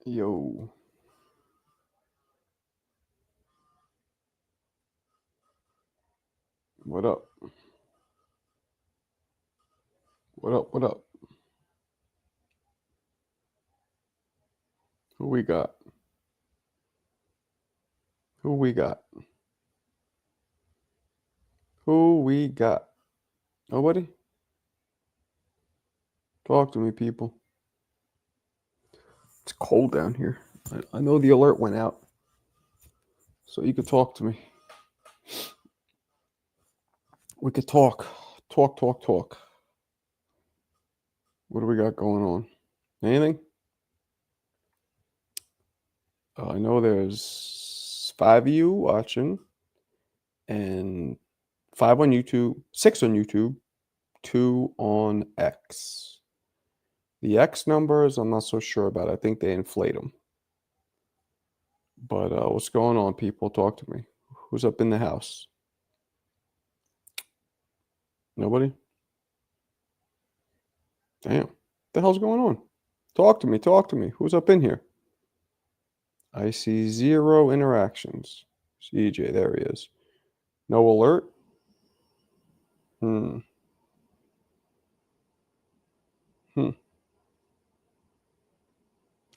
Yo, what up? What up? What up? Who we got? Who we got? Who we got? Nobody? Talk to me, people. It's cold down here. I know the alert went out, so you could talk to me. We could talk. Talk, talk, talk. What do we got going on? Anything? I know there's 5 of you watching, and 5 on YouTube, 6 on YouTube, 2 on X. The X numbers, I'm not so sure about. I think they inflate them. But what's going on, people? Talk to me. Who's up in the house? Nobody? Damn. What the hell's going on? Talk to me. Talk to me. Who's up in here? I see 0 interactions. CJ, there he is. No alert? Hmm.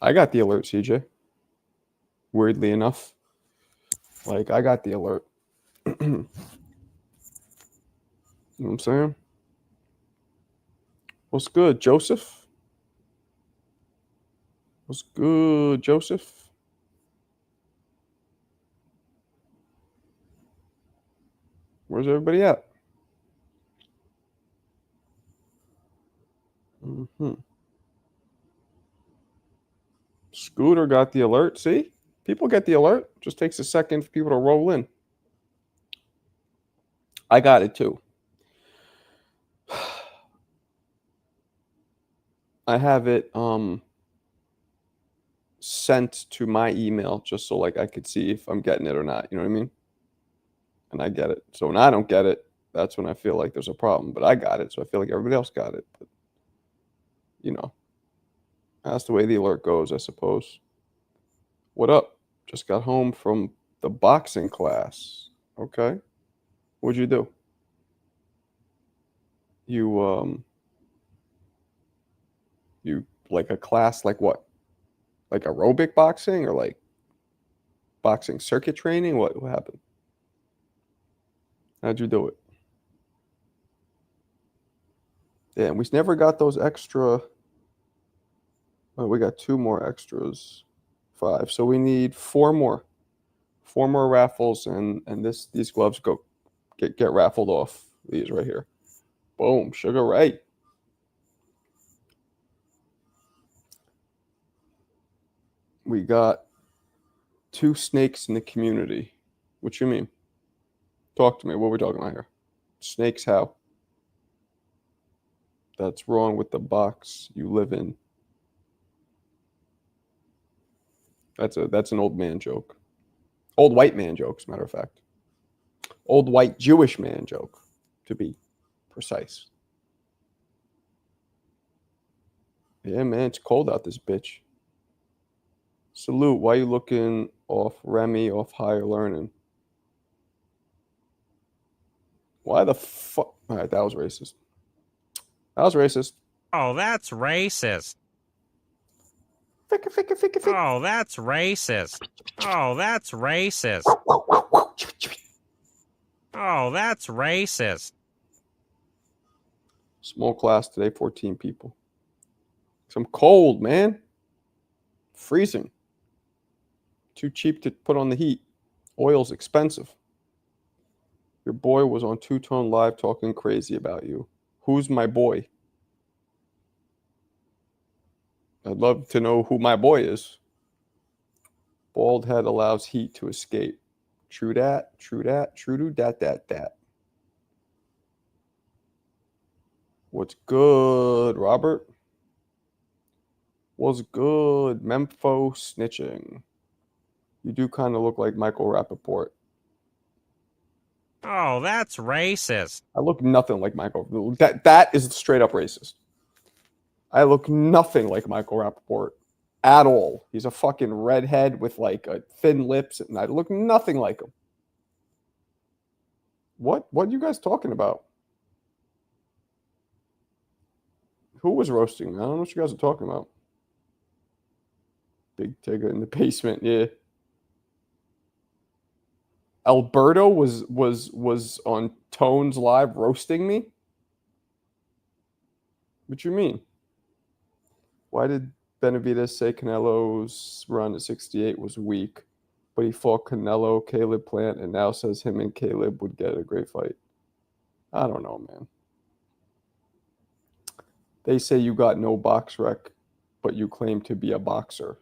I got the alert, CJ. Weirdly enough. Like, I got the alert. You know what I'm saying? What's good, Joseph? What's good, Joseph? Where's everybody at? Scooter got the alert. See? People get the alert. Just takes a second for people to roll in. I got it too. I have it sent to my email just so like I could see if I'm getting it or not. You know what I mean? And I get it. So when I don't get it, that's when I feel like there's a problem. But I got it, so I feel like everybody else got it. But you know, that's the way the alert goes, I suppose. What up? Just got home from the boxing class. Okay. What'd you do? You like a class like what? Like aerobic boxing or like boxing circuit training? What happened? How'd you do it? Yeah, we never got those extra. Oh, we got 2 more extras. 5. So we need 4 more. 4 more raffles and these gloves get raffled off. These right here. Boom, Sugar Ray. We got 2 snakes in the community. What you mean? Talk to me. What are we talking about here? Snakes how? That's wrong with the box you live in. That's an old man joke. Old white man joke, as a matter of fact. Old white Jewish man joke, to be precise. Yeah, man, it's cold out this bitch. Salute. Why you looking off Remy off higher learning? Why the fuck? All right, that was racist. That was racist. Oh, that's racist. Ficka, ficka, ficka, ficka. Oh, that's racist. Oh, that's racist. Oh, that's racist. Small class today, 14 people. I'm cold, man. Freezing. Too cheap to put on the heat. Oil's expensive. Your boy was on Two Tone Live talking crazy about you. Who's my boy? I'd love to know who my boy is. Bald head allows heat to escape. True dat, true dat, true do dat. What's good, Robert? What's good, Mempho snitching? You do kind of look like Michael Rappaport. Oh, that's racist. I look nothing like Michael. That is straight up racist. I look nothing like Michael Rappaport at all. He's a fucking redhead with like a thin lips, and I look nothing like him. What are you guys talking about? Who was roasting me? I don't know what you guys are talking about. Big Tigger in the basement, yeah. Alberto was on Tones Live roasting me. What you mean? Why did Benavidez say Canelo's run at 68 was weak, but he fought Canelo, Caleb Plant, and now says him and Caleb would get a great fight? I don't know, man. They say you got no box rec, but you claim to be a boxer.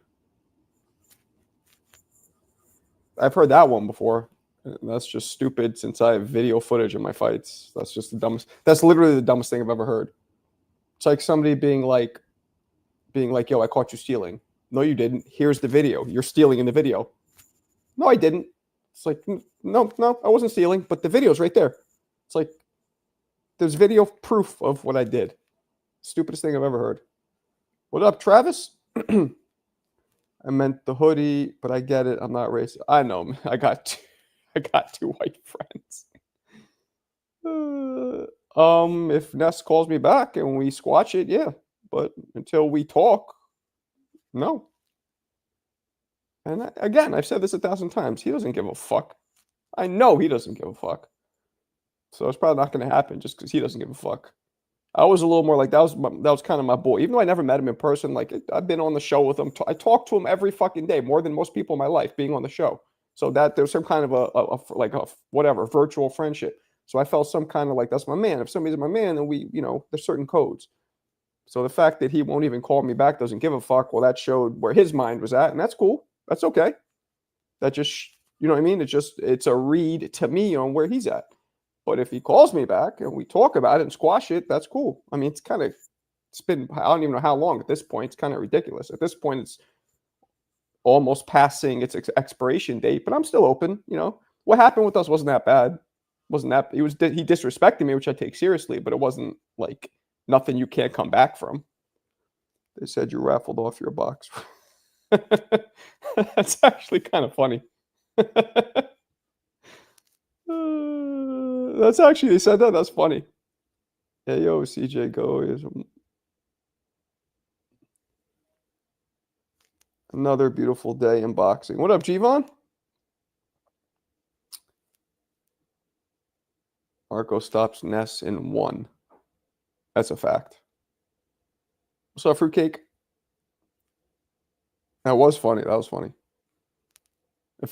I've heard that one before. And that's just stupid since I have video footage of my fights. That's just the dumbest. That's literally the dumbest thing I've ever heard. It's like somebody being like, yo, I caught you stealing. No, you didn't. Here's the video. You're stealing in the video. No, I didn't. It's like, no, I wasn't stealing, but the video's right there. It's like, there's video proof of what I did. Stupidest thing I've ever heard. What up, Travis? I meant the hoodie, but I get it. I'm not racist. I know, man. I got two white friends. If Ness calls me back and we squash it, yeah. But until we talk, no. And again, I've said this 1,000 times. He doesn't give a fuck. I know he doesn't give a fuck. So it's probably not going to happen just because he doesn't give a fuck. I was a little more like that was kind of my boy. Even though I never met him in person, like I've been on the show with him. I talk to him every fucking day, more than most people in my life being on the show. So that there's some kind of a whatever virtual friendship. So I felt some kind of like that's my man. If somebody's my man, then we, there's certain codes. So the fact that he won't even call me back, doesn't give a fuck, well, that showed where his mind was at, and that's cool. That's okay. That just, you know what I mean? It's a read to me on where he's at. But if he calls me back and we talk about it and squash it, that's cool. I mean, it's been, I don't even know how long at this point. It's kind of ridiculous. At this point, it's almost passing its expiration date, but I'm still open. What happened with us wasn't that bad. He disrespected me, which I take seriously, but it wasn't like nothing you can't come back from. They said you raffled off your box. That's actually kind of funny. That's actually, they said that. That's funny. Hey, yo, CJ, go. Another beautiful day in boxing. What up, Gvon? Marco stops Ness in 1. That's a fact. What's up, fruitcake? That was funny. That was funny.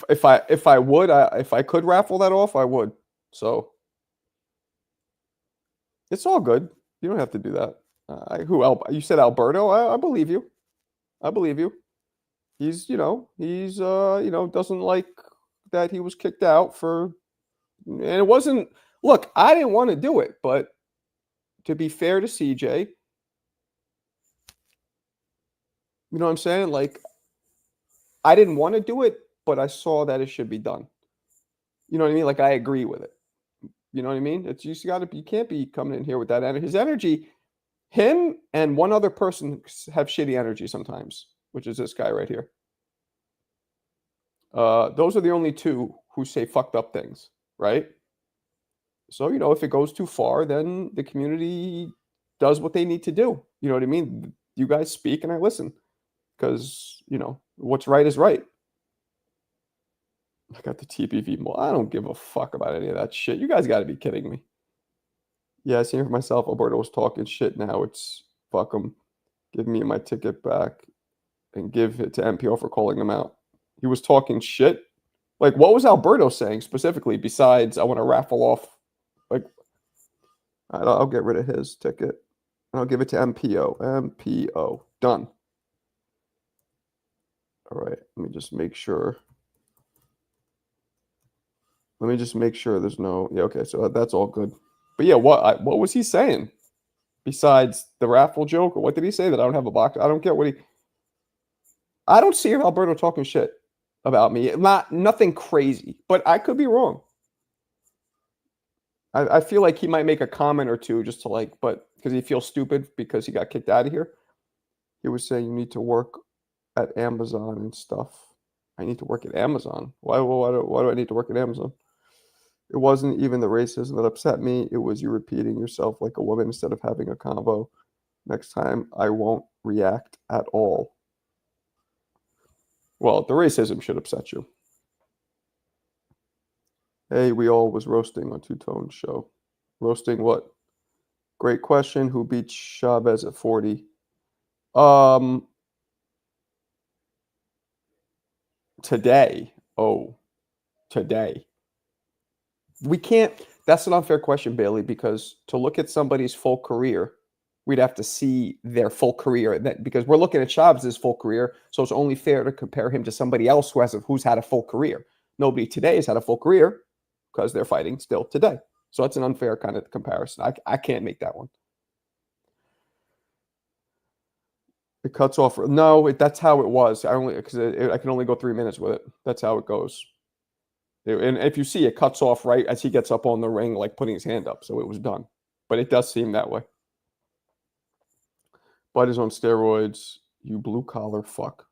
If I could raffle that off, I would. So it's all good. You don't have to do that. You said Alberto? I believe you. I believe you. He's doesn't like that he was kicked out for, and it wasn't. Look, I didn't want to do it, but to be fair to CJ, you know what I'm saying? Like, I didn't want to do it, but I saw that it should be done. You know what I mean? Like, I agree with it. You know what I mean? You can't be coming in here with that energy. His energy, him and one other person have shitty energy sometimes, which is this guy right here. Those are the only two who say fucked up things, right? So, if it goes too far, then the community does what they need to do. You know what I mean? You guys speak and I listen because, what's right is right. I got the TPV more. I don't give a fuck about any of that shit. You guys got to be kidding me. Yeah, I seen it for myself. Alberto was talking shit. Now it's fuck him. Give me my ticket back and give it to MPO for calling them out. He was talking shit. Like, what was Alberto saying specifically besides I want to raffle off? Like, I'll get rid of his ticket. And I'll give it to MPO. MPO. Done. All right. Let me just make sure. There's no. Yeah, okay. So that's all good. But yeah, what was he saying besides the raffle joke? Or what did he say? That I don't have a box? I don't get what he. I don't see Alberto talking shit about me. Nothing crazy, but I could be wrong. I feel like he might make a comment or two just to but because he feels stupid because he got kicked out of here. He was saying you need to work at Amazon and stuff. I need to work at Amazon. Why do I need to work at Amazon? It wasn't even the racism that upset me. It was you repeating yourself like a woman instead of having a convo. Next time, I won't react at all. Well, the racism should upset you. Hey, we all was roasting on Two Tone Show. Roasting what? Great question. Who beat Chavez at 40? Today. Oh, today. We can't. That's an unfair question, Bailey, because to look at somebody's full career, we'd have to see their full career. Because we're looking at Chavez's full career, so it's only fair to compare him to somebody else who's had a full career. Nobody today has had a full career because they're fighting still today. So it's an unfair kind of comparison. I can't make that one. It cuts off. No, that's how it was. I can only go 3 minutes with it. That's how it goes. And if you see, it cuts off right as he gets up on the ring, like putting his hand up. So it was done. But it does seem that way. Bud is on steroids. You blue collar fuck.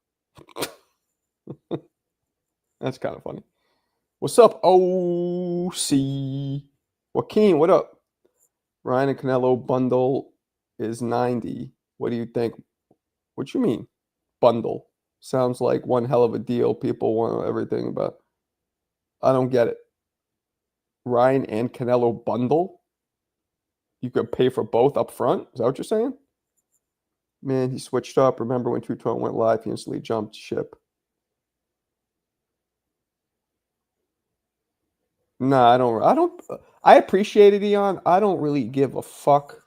That's kind of funny. What's up, OC? Joaquin, what up? Ryan and Canelo bundle is 90. What do you think? What you mean, bundle? Sounds like one hell of a deal. People want everything about. I don't get it. Ryan and Canelo bundle? You could pay for both up front? Is that what you're saying? Man, he switched up. Remember when Two Tone went live, he instantly jumped ship. Nah, I appreciate it, Eon. I don't really give a fuck.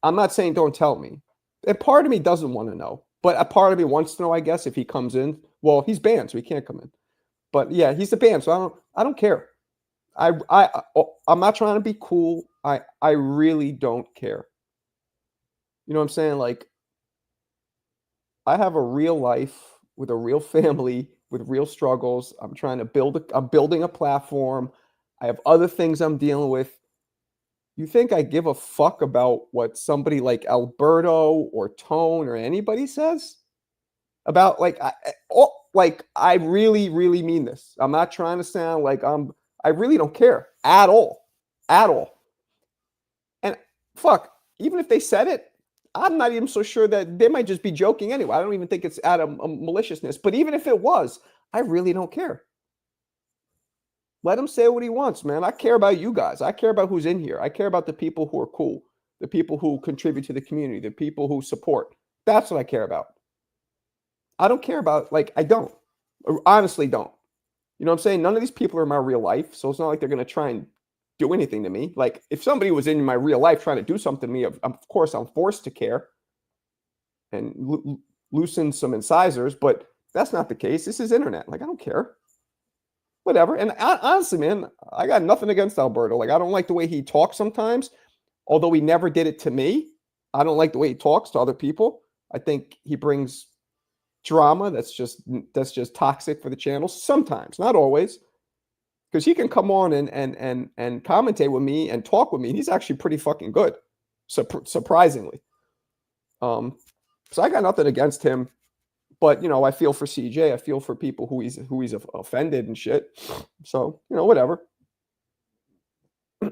I'm not saying don't tell me. A part of me doesn't want to know. But a part of me wants to know, I guess, if he comes in. Well, he's banned, so he can't come in. But yeah, he's the band, so I don't care. I'm not trying to be cool. I really don't care. You know what I'm saying? Like, I have a real life with a real family with real struggles. I'm building a platform. I have other things I'm dealing with. You think I give a fuck about what somebody like Alberto or Tone or anybody says? About I really, really mean this. I'm not trying to sound like I really don't care at all. At all. And fuck, even if they said it, I'm not even so sure that they might just be joking anyway. I don't even think it's out of maliciousness. But even if it was, I really don't care. Let him say what he wants, man. I care about you guys. I care about who's in here. I care about the people who are cool, the people who contribute to the community, the people who support. That's what I care about. I don't care about, I don't. Honestly, don't. You know what I'm saying? None of these people are in my real life, so it's not like they're going to try and do anything to me. Like, if somebody was in my real life trying to do something to me, of course, I'm forced to care and loosen some incisors, but that's not the case. This is internet. Like, I don't care. Whatever. And honestly, man, I got nothing against Alberto. Like, I don't like the way he talks sometimes, although he never did it to me. I don't like the way he talks to other people. I think he brings drama that's just toxic for the channel sometimes, not always, because he can come on and commentate with me and talk with me. He's actually pretty fucking good, surprisingly. So I got nothing against him, but I feel for CJ. I feel for people who he's offended and shit. So whatever.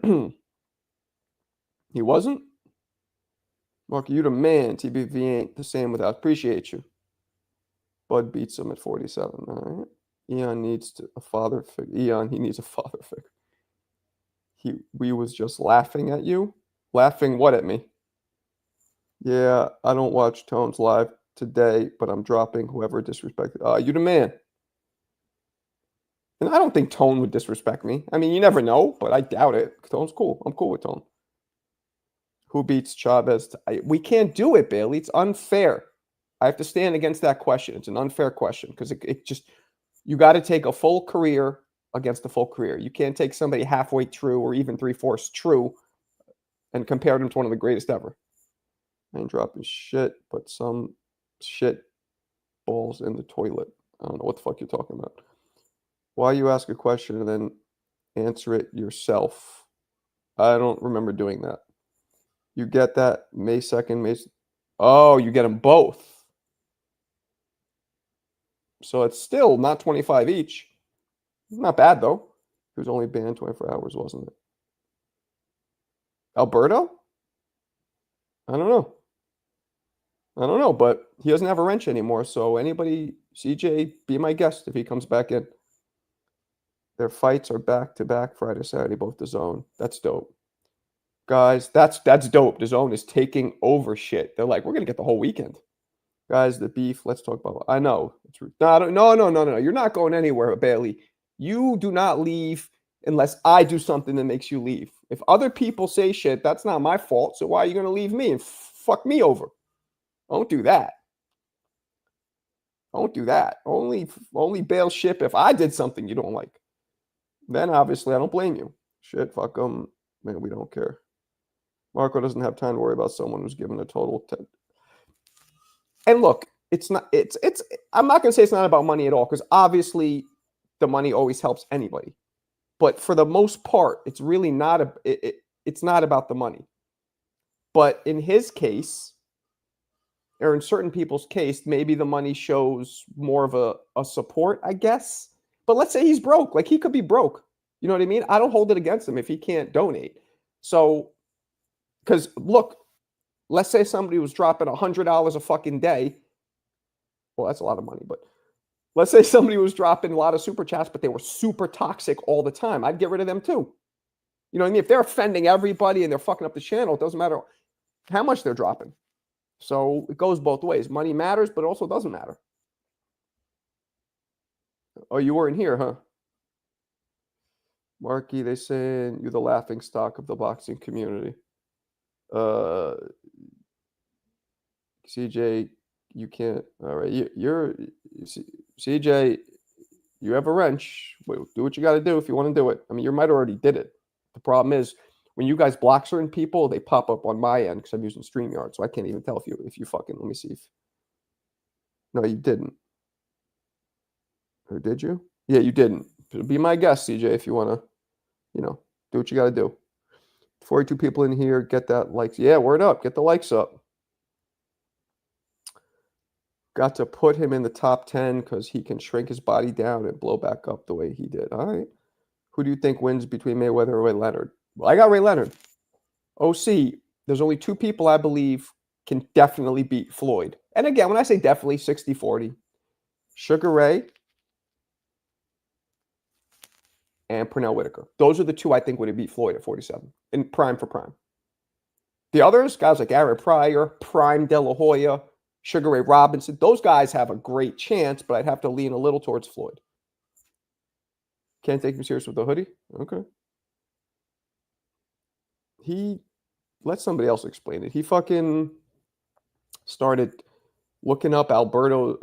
He wasn't. Mark, you the man. TBV ain't the same without. Appreciate you. Bud beats him at 47. All right. Eon needs a father figure. Eon, he needs a father figure. We was just laughing at you. Laughing what at me? Yeah, I don't watch Tones live today, but I'm dropping whoever disrespected. You the man. And I don't think Tone would disrespect me. I mean, you never know, but I doubt it. Tone's cool. I'm cool with Tone. Who beats Chavez? We can't do it, Bailey. It's unfair. I have to stand against that question. It's an unfair question because it just, you got to take a full career against a full career. You can't take somebody halfway true or even 3/4 true and compare them to one of the greatest ever. I ain't dropping shit, but some shit balls in the toilet. I don't know what the fuck you're talking about. Why you ask a question and then answer it yourself? I don't remember doing that. You get that May 2nd, May. Oh, you get them both. So it's still not 25 each. Not bad, though. He was only banned 24 hours, wasn't it? Alberto? I don't know. I don't know, but he doesn't have a wrench anymore. So anybody, CJ, be my guest if he comes back in. Their fights are back to back Friday, Saturday, both the zone. That's dope. Guys, that's dope. The zone is taking over shit. They're like, we're gonna get the whole weekend. Guys, the beef. Let's talk about. I know. It's no. You're not going anywhere, Bailey. You do not leave unless I do something that makes you leave. If other people say shit, that's not my fault. So why are you gonna leave me and fuck me over? Don't do that. Don't do that. Only bail ship if I did something you don't like. Then obviously I don't blame you. Shit, fuck them. Man, we don't care. Marco doesn't have time to worry about someone who's given a total 10. And look, it's not. I'm not gonna say it's not about money at all, because obviously the money always helps anybody. But for the most part, it's really not it's not about the money. But in his case, or in certain people's case, maybe the money shows more of a support, I guess. But let's say he's broke. Like, he could be broke. You know what I mean? I don't hold it against him if he can't donate. So, because look, let's say somebody was dropping $100 a fucking day. Well, that's a lot of money, but let's say somebody was dropping a lot of super chats, but they were super toxic all the time. I'd get rid of them too. You know what I mean? If they're offending everybody and they're fucking up the channel, it doesn't matter how much they're dropping. So it goes both ways. Money matters, but also doesn't matter. Oh, you weren't here, huh? Marky, they saying you're the laughing stock of the boxing community. CJ, you can't. All right, you're CJ. You have a wrench. Do what you got to do if you want to do it. I mean, you might already did it. The problem is when you guys block certain people, they pop up on my end because I'm using StreamYard, so I can't even tell if you fucking. Let me see if. No, you didn't. Or did you? Yeah, you didn't. Be my guest, CJ, if you want to, do what you got to do. 42 people in here. Get that likes. Yeah, word up. Get the likes up. Got to put him in the top 10 because he can shrink his body down and blow back up the way he did. All right. Who do you think wins between Mayweather and Ray Leonard? Well, I got Ray Leonard. OC, there's only two people I believe can definitely beat Floyd. And again, when I say definitely, 60-40. Sugar Ray and Pernell Whitaker. Those are the two I think would beat Floyd at 47 in prime for prime. The others, guys like Aaron Pryor, Prime De La Hoya, Sugar Ray Robinson, those guys have a great chance, but I'd have to lean a little towards Floyd. Can't take him serious with the hoodie? Okay. Let somebody else explain it. He fucking started looking up Alberto,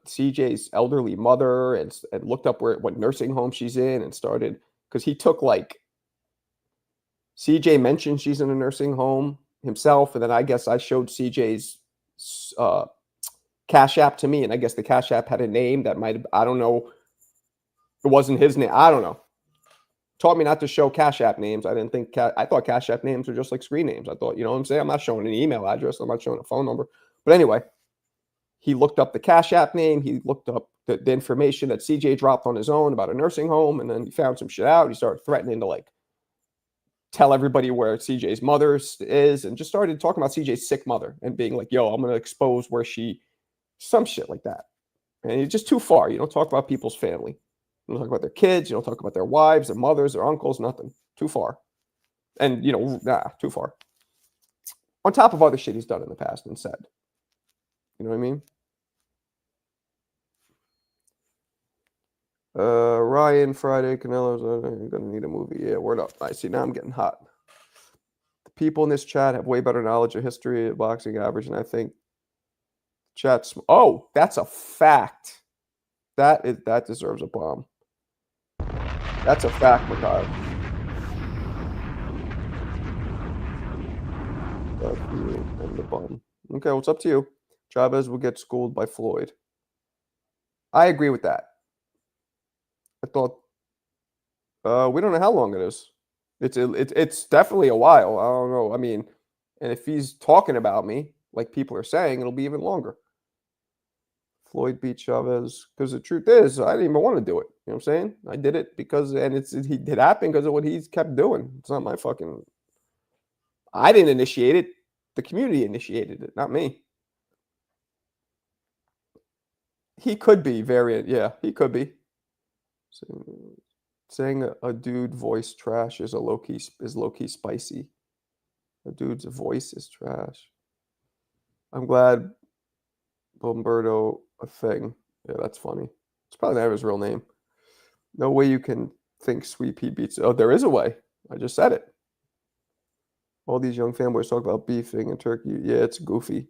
CJ's elderly mother, and looked up what nursing home she's in, and started, because he took like, CJ mentioned she's in a nursing home himself, and then I guess I showed CJ's Cash App to me, and I guess the Cash App had a name that might have, I don't know, it wasn't his name. I don't know. Taught me not to show Cash App names. I didn't think, I thought Cash App names were just like screen names. I thought, you know what I'm saying? I'm not showing an email address. I'm not showing a phone number. But anyway, he looked up the Cash App name. He looked up the information that CJ dropped on his own about a nursing home, and then he found some shit out. He started threatening to like tell everybody where CJ's mother is, and just started talking about CJ's sick mother and being like, yo, I'm going to expose where some shit like that. And it's just too far. You don't talk about people's family. You don't talk about their kids. You don't talk about their wives, their mothers, their uncles, nothing. Too far. And, too far. On top of other shit he's done in the past and said. You know what I mean? Ryan, Friday, Canelo's going to need a movie. Yeah, word up. I see. Now I'm getting hot. The people in this chat have way better knowledge of history of boxing average, and I think chat's. Oh, that's a fact. That deserves a bomb. That's a fact, Mikhail. And the bomb. Okay, well, it's up to you. Chavez will get schooled by Floyd. I agree with that. I thought we don't know how long it is. It's definitely a while. I don't know. I mean, and if he's talking about me, like people are saying, it'll be even longer. Floyd beat Chavez? Because the truth is, I didn't even want to do it. You know what I'm saying? I did it because, and it happened because of what he's kept doing. It's not my fucking. I didn't initiate it. The community initiated it, not me. He could be variant. Yeah, he could be. Saying a dude voice trash is low key spicy. A dude's voice is trash. I'm glad Bomberto a thing. Yeah, that's funny. It's probably not his real name. No way you can think Sweet Pea beats. Oh, there is a way. I just said it. All these young fanboys talk about beefing and turkey. Yeah, it's goofy.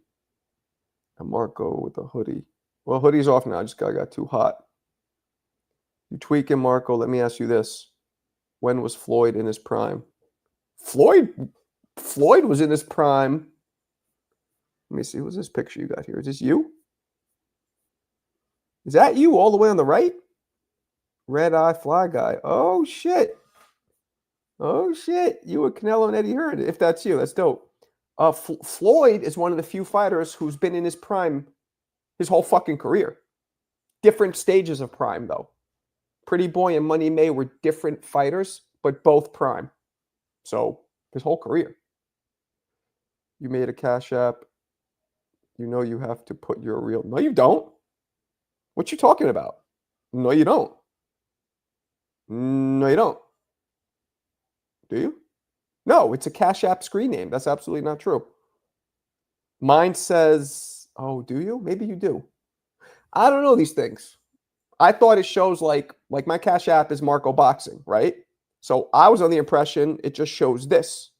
And Marco with the hoodie. Well, hoodie's off now. I just got too hot. You tweaking, Marco. Let me ask you this. When was Floyd in his prime? Floyd was in his prime. Let me see. What's this picture you got here? Is this you? Is that you all the way on the right? Red Eye Fly Guy. Oh, shit. Oh, shit. You were Canelo and Eddie Hearn. If that's you, that's dope. Floyd is one of the few fighters who's been in his prime his whole fucking career. Different stages of prime, though. Pretty Boy and Money May were different fighters, but both prime. So, his whole career. You made a Cash App. You know you have to put your real... No, you don't. What you talking about? No, you don't. No, you don't. Do you? No, it's a Cash App screen name. That's absolutely not true. Mine says... Oh, do you? Maybe you do. I don't know these things. I thought it shows like my Cash App is Marco Boxing, right? So I was on the impression it just shows this,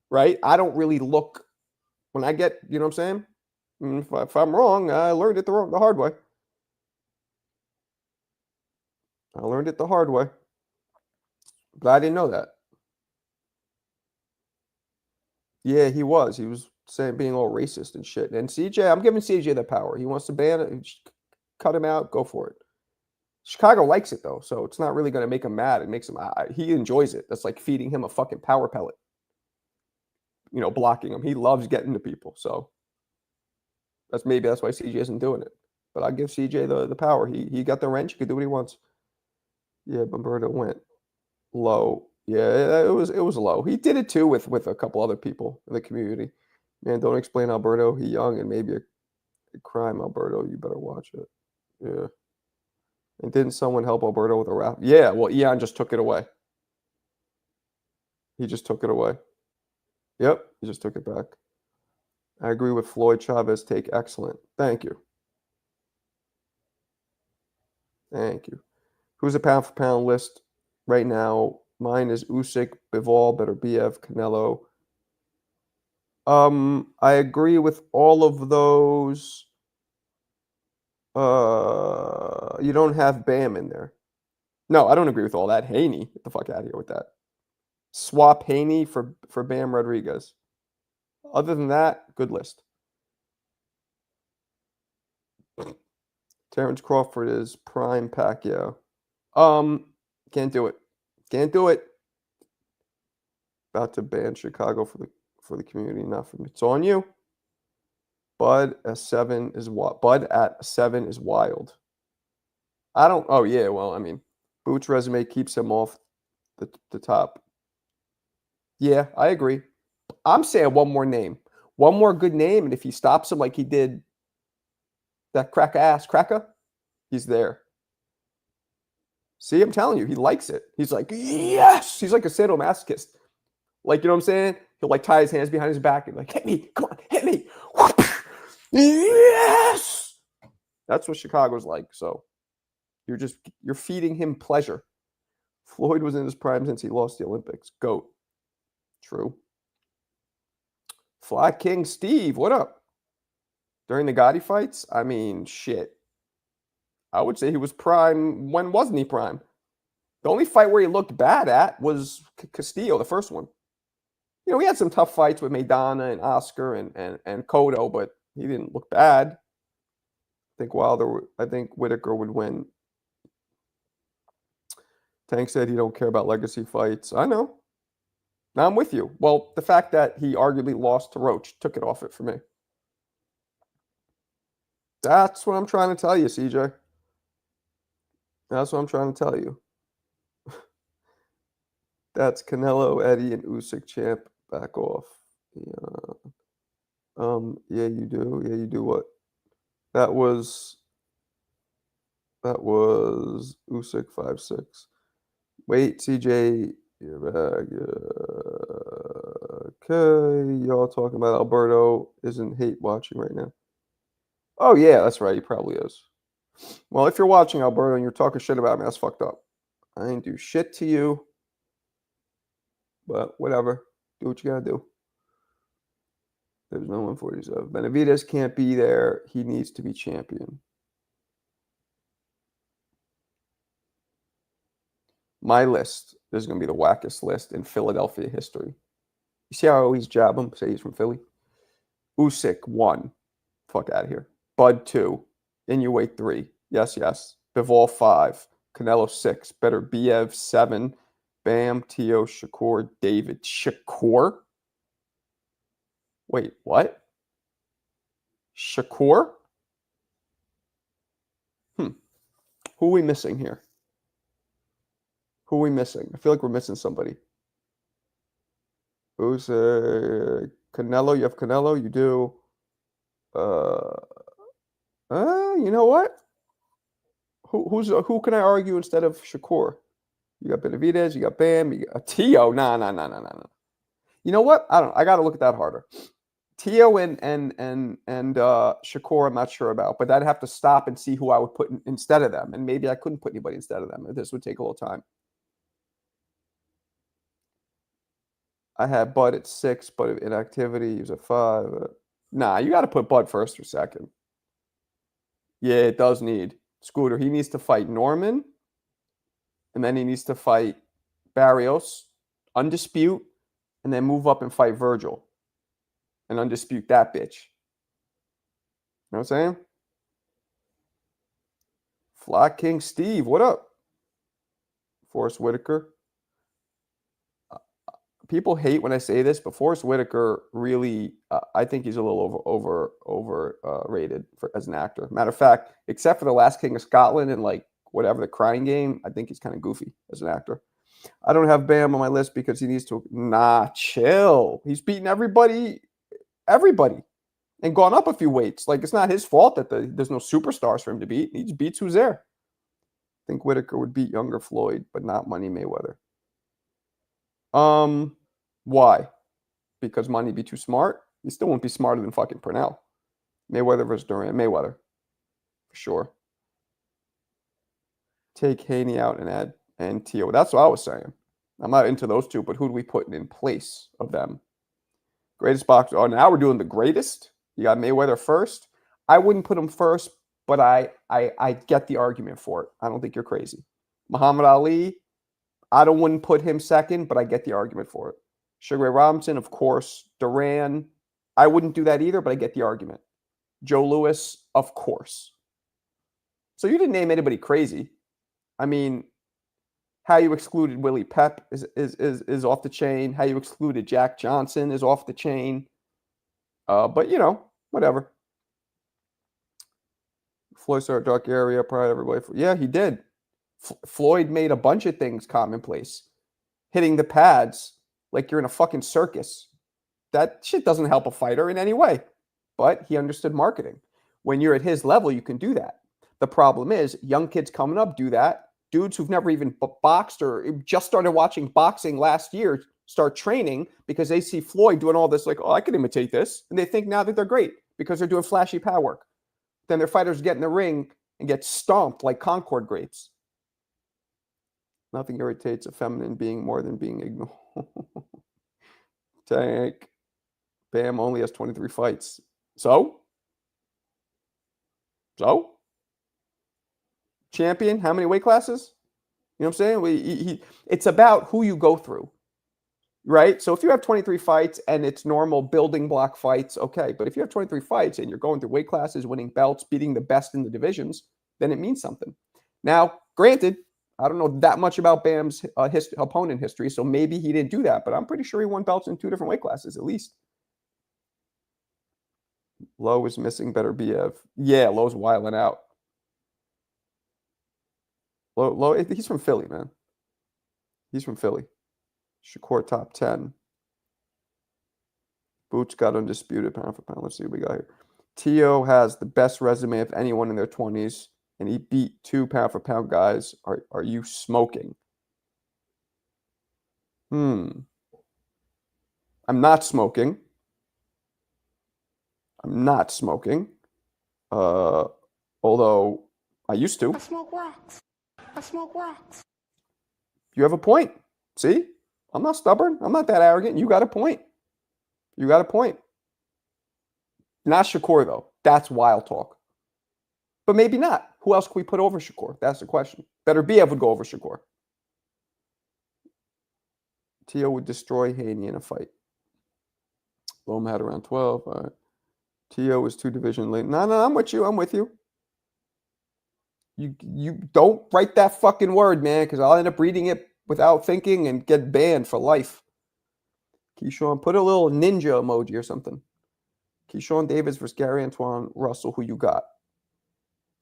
right? I don't really look when I get, you know what I'm saying? If I'm wrong, I learned it the hard way. I learned it the hard way. But I didn't know that. Yeah, he was. He was saying being all racist and shit. And CJ, I'm giving CJ the power. He wants to ban it. Cut him out. Go for it. Chicago likes it, though, so it's not really going to make him mad. It makes him... he enjoys it. That's like feeding him a fucking power pellet. You know, blocking him. He loves getting to people, so... that's why CJ isn't doing it. But I give CJ the power. He got the wrench. He can do what he wants. Yeah, Bomberto went low. Yeah, it was low. He did it, too, with a couple other people in the community. Man, don't explain Alberto. He young and maybe a crime, Alberto. You better watch it. Yeah. And didn't someone help Alberto with a rap? Yeah, well, Ian just took it away. He just took it away. Yep, he just took it back. I agree with Floyd Chavez take. Excellent. Thank you. Thank you. Who's a pound-for-pound list right now? Mine is Usyk, Bivol, Beterbiev, Canelo. I agree with all of those. You don't have Bam in there. No, I don't agree with all that. Haney, get the fuck out of here with that. Swap Haney for Bam Rodriguez. Other than that, good list. Terrence Crawford is prime Pacquiao. Can't do it. Can't do it. About to ban Chicago for the community, not for me. It's on you. Bud at 7 is what? Bud at 7 is wild. I don't. Oh yeah. Well, I mean, Boots' resume keeps him off the top. Yeah, I agree. I'm saying one more name, one more good name, and if he stops him like he did that cracker, he's there. See, I'm telling you, he likes it. He's like, yes. He's like a sadomasochist. Like, you know what I'm saying? He'll like tie his hands behind his back and like, hit me, come on, hit me. Yes. That's what Chicago's like. So you're feeding him pleasure. Floyd was in his prime since he lost the Olympics. GOAT. True. Fly King Steve, what up? During the Gotti fights? I mean, shit. I would say he was prime. When wasn't he prime? The only fight where he looked bad at was Castillo, the first one. You know, he had some tough fights with Maidana and Oscar and Cotto, but he didn't look bad. I think Whitaker would win. Tank said he don't care about legacy fights. I know. Now I'm with you. Well, the fact that he arguably lost to Roach took it off it for me. That's what I'm trying to tell you, CJ. That's what I'm trying to tell you. That's Canelo, Eddie, and Usyk champ. Back off. Yeah. Yeah, you do. Yeah, you do what? That was Usyk 5'6". Wait, CJ, you're back. Okay, y'all talking about Alberto isn't hate watching right now. Oh yeah, that's right. He probably is. Well, if you're watching Alberto and you're talking shit about me, that's fucked up. I ain't do shit to you, but whatever. Do what you gotta do. There's no 147. Benavidez can't be there. He needs to be champion. My list is going to be the wackest list in Philadelphia history. You see how I always jab him, say he's from Philly? Usyk, 1. Fuck out of here. Bud, 2. Inoue, 3. Yes, yes. Bivol, 5. Canelo, 6. Better Biev, 7. Bam, Tio, Shakur, David. Shakur? Wait, what? Shakur? Who are we missing here? Who are we missing? I feel like we're missing somebody. Who's Canelo? You have Canelo? You do. You know what? Who can I argue instead of Shakur? You got Benavidez, you got Bam, you got Tio. Nah. You know what? I don't. I got to look at that harder. Tio and Shakur, I'm not sure about, but I'd have to stop and see who I would put instead of them, and maybe I couldn't put anybody instead of them. This would take a little time. I had Bud at 6, but of inactivity, he was at 5. Nah, you got to put Bud first or second. Yeah, it does need Scooter. He needs to fight Norman, and then he needs to fight Barrios, undispute, and then move up and fight Virgil and undispute that bitch. You know what I'm saying? Flat King Steve, what up? Forrest Whitaker. People hate when I say this, but Forrest Whitaker really, I think he's a little overrated as an actor. Matter of fact, except for The Last King of Scotland and like whatever, The Crying Game, I think he's kind of goofy as an actor. I don't have Bam on my list because he needs to. Nah, chill. He's beaten everybody, and gone up a few weights. Like it's not his fault that there's no superstars for him to beat. He just beats who's there. I think Whitaker would beat younger Floyd, but not Money Mayweather. Why? Because Money be too smart? He still won't be smarter than fucking Purnell. Mayweather versus Durant. Mayweather. For sure. Take Haney out and add and Tio. That's what I was saying. I'm not into those two, but who do we put in place of them? Greatest boxer. Oh, now we're doing the greatest. You got Mayweather first. I wouldn't put him first, but I get the argument for it. I don't think you're crazy. Muhammad Ali, wouldn't put him second, but I get the argument for it. Sugar Ray Robinson, of course. Duran, I wouldn't do that either, but I get the argument. Joe Louis, of course. So you didn't name anybody crazy. I mean, how you excluded Willie Pep is off the chain. How you excluded Jack Johnson is off the chain. But you know, whatever. Floyd started dark area, probably everybody. Yeah, he did. Floyd made a bunch of things commonplace. Hitting the pads like you're in a fucking circus. That shit doesn't help a fighter in any way. But he understood marketing. When you're at his level, you can do that. The problem is young kids coming up do that. Dudes who've never even boxed or just started watching boxing last year start training because they see Floyd doing all this like, oh, I can imitate this. And they think now that they're great because they're doing flashy pad work. Then their fighters get in the ring and get stomped like Concord grapes. Nothing irritates a feminine being more than being ignored. Tank. Bam only has 23 fights. So? Champion, how many weight classes? You know what I'm saying? It's about who you go through, right? So if you have 23 fights and it's normal building block fights, okay. But if you have 23 fights and you're going through weight classes, winning belts, beating the best in the divisions, then it means something. Now, granted, I don't know that much about Bam's opponent history, so maybe he didn't do that, but I'm pretty sure he won belts in 2 different weight classes at least. Lowe is missing better Biev. Yeah, Lowe's wilding out. Lowe, he's from Philly, man. He's from Philly. Shakur top 10. Boots got undisputed pound for pound. Let's see what we got here. T.O. has the best resume of anyone in their 20s, and he beat 2 pound for pound guys. Are you smoking? I'm not smoking. I'm not smoking. Although I used to. I smoke rocks. I smoke rocks. You have a point. See? I'm not stubborn. I'm not that arrogant. You got a point. You got a point. Not Shakur, though. That's wild talk. But maybe not. Who else can we put over Shakur? That's the question. Better Biev would go over Shakur. T.O. would destroy Haney in a fight. Loma had around 12. All right. T.O. is 2 division late. No, I'm with you. I'm with you. You don't write that fucking word, man, because I'll end up reading it without thinking and get banned for life. Keyshawn, put a little ninja emoji or something. Keyshawn Davis versus Gary Antoine Russell. Who you got?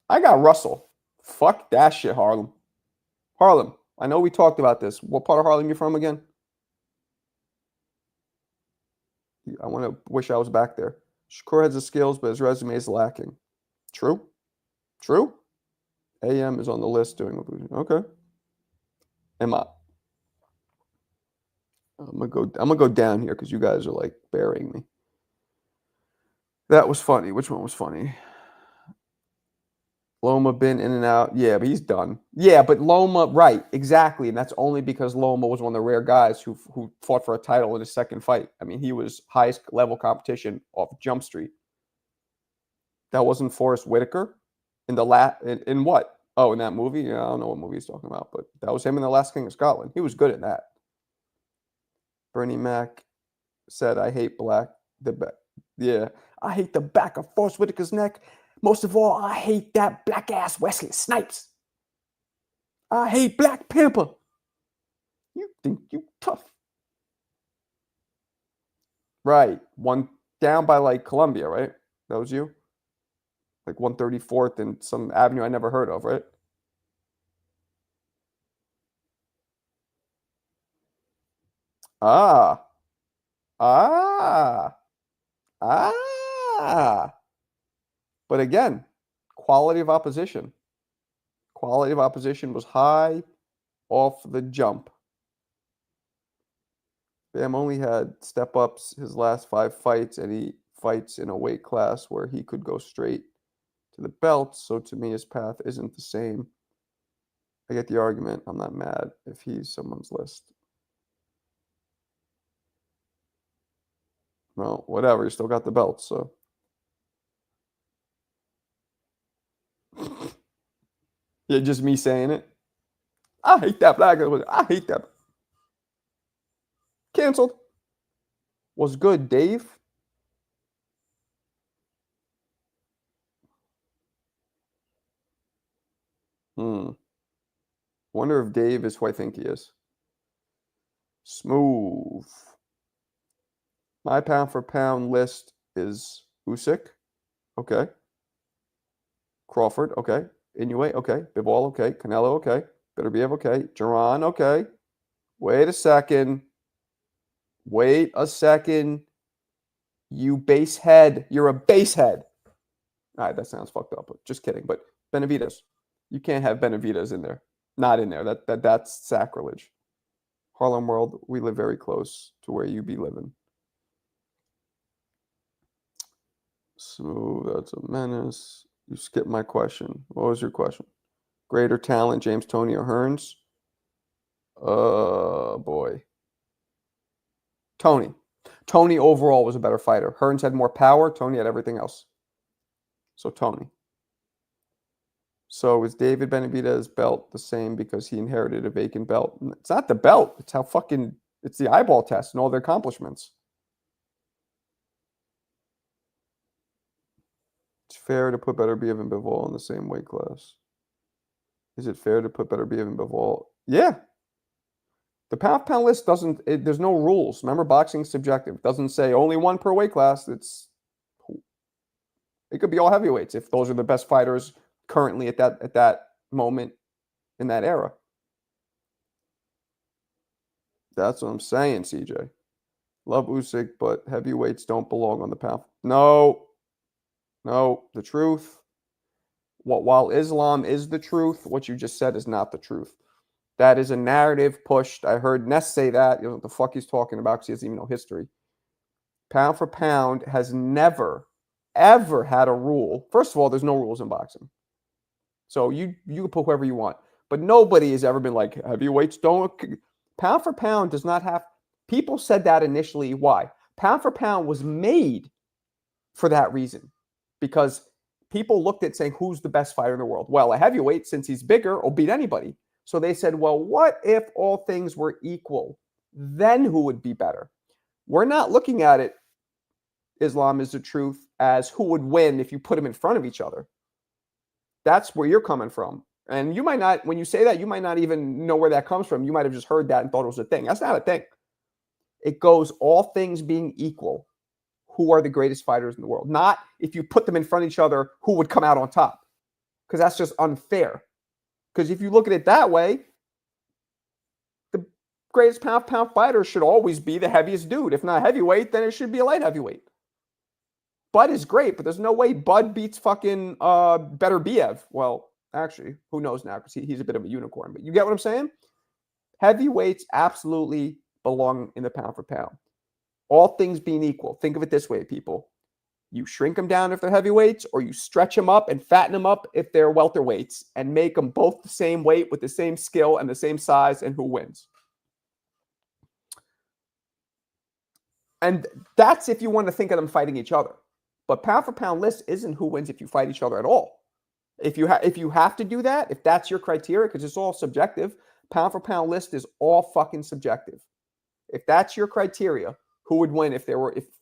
I got Russell. Fuck that shit, Harlem. Harlem. I know we talked about this. What part of Harlem you from again? I want to wish I was back there. Shakur has the skills, but his resume is lacking. True. True. AM is on the list doing okay. I'm gonna go down here because you guys are like burying me. That was funny. Which one was funny? Loma been in and out. Yeah, but he's done. Yeah, but Loma, right, exactly. And that's only because Loma was one of the rare guys who fought for a title in his second fight. I mean, he was highest level competition off Jump Street. That wasn't Forrest Whitaker in the in what? Oh, in that movie? Yeah, I don't know what movie he's talking about, but that was him in The Last King of Scotland. He was good at that. Bernie Mac said, I hate yeah, I hate the back of Forrest Whitaker's neck. Most of all, I hate that black ass Wesley Snipes. I hate Black Panther. You think you tough. Right. One down by like Columbia, right? That was you? Like 134th and some avenue I never heard of, right? Ah. But again, quality of opposition. Quality of opposition was high off the jump. Bam only had step-ups his last 5 fights, and he fights in a weight class where he could go straight to the belt. So to me, his path isn't the same. I get the argument. I'm not mad if he's someone's list. Well, whatever. You still got the belt, so. Yeah, just me saying it. I hate that black. I hate that. Canceled. Was good, Dave. Wonder if Dave is who I think he is. Smooth. My pound for pound list is Usyk. Okay. Crawford. Okay. Inoue. Okay. Bivol. Okay. Canelo. Okay. Beterbiev. Okay. Duran. Okay. Wait a second. Wait a second. You base head. You're a base head. All right, that sounds fucked up. Just kidding. But Benavidez. You can't have Benavidez in there. Not in there. That's sacrilege. Harlem World, we live very close to where you be living. Smooth, that's a menace. You skipped my question. What was your question? Greater talent, James Toney or Hearns? Boy. Toney. Toney overall was a better fighter. Hearns had more power. Toney had everything else. So Toney. So is David Benavidez's belt the same because he inherited a vacant belt? It's not the belt. It's how fucking, it's the eyeball test and all their accomplishments. It's fair to put Beterbiev and Bivol in the same weight class. Is it fair to put Beterbiev and Bivol? Yeah. The pound list doesn't, there's no rules. Remember, boxing's subjective. It doesn't say only one per weight class. It's It could be all heavyweights if those are the best fighters currently at that moment in that era. That's what I'm saying, CJ. Love Usyk, but heavyweights don't belong on the pound. No, the truth. While Islam is the truth, what you just said is not the truth. That is a narrative pushed. I heard Ness say that. You know what the fuck he's talking about because he doesn't even know history. Pound for pound has never, ever had a rule. First of all, there's no rules in boxing. So you can put whoever you want. But nobody has ever been like, heavyweights don't. Pound for pound does not have. People said that initially. Why? Pound for pound was made for that reason. Because people looked at saying, who's the best fighter in the world? Well, a heavyweight, since he's bigger, will beat anybody. So they said, well, what if all things were equal? Then who would be better? We're not looking at it, Islam is the truth, as who would win if you put them in front of each other. That's where you're coming from. And you might not, when you say that, you might not even know where that comes from. You might have just heard that and thought it was a thing. That's not a thing. It goes, all things being equal, who are the greatest fighters in the world? Not if you put them in front of each other, who would come out on top? Because that's just unfair. Because if you look at it that way, the greatest pound-for-pound fighter should always be the heaviest dude. If not heavyweight, then it should be a light heavyweight. Bud is great, but there's no way Bud beats fucking Beterbiev. Well, actually, who knows now because he's a bit of a unicorn. But you get what I'm saying? Heavyweights absolutely belong in the pound-for-pound. All things being equal. Think of it this way, people. You shrink them down if they're heavyweights, or you stretch them up and fatten them up if they're welterweights, and make them both the same weight with the same skill and the same size, and who wins. And that's if you want to think of them fighting each other. But pound for pound list isn't who wins if you fight each other at all. If you have to do that, if that's your criteria, because it's all subjective, pound for pound list is all fucking subjective. If that's your criteria, who would win if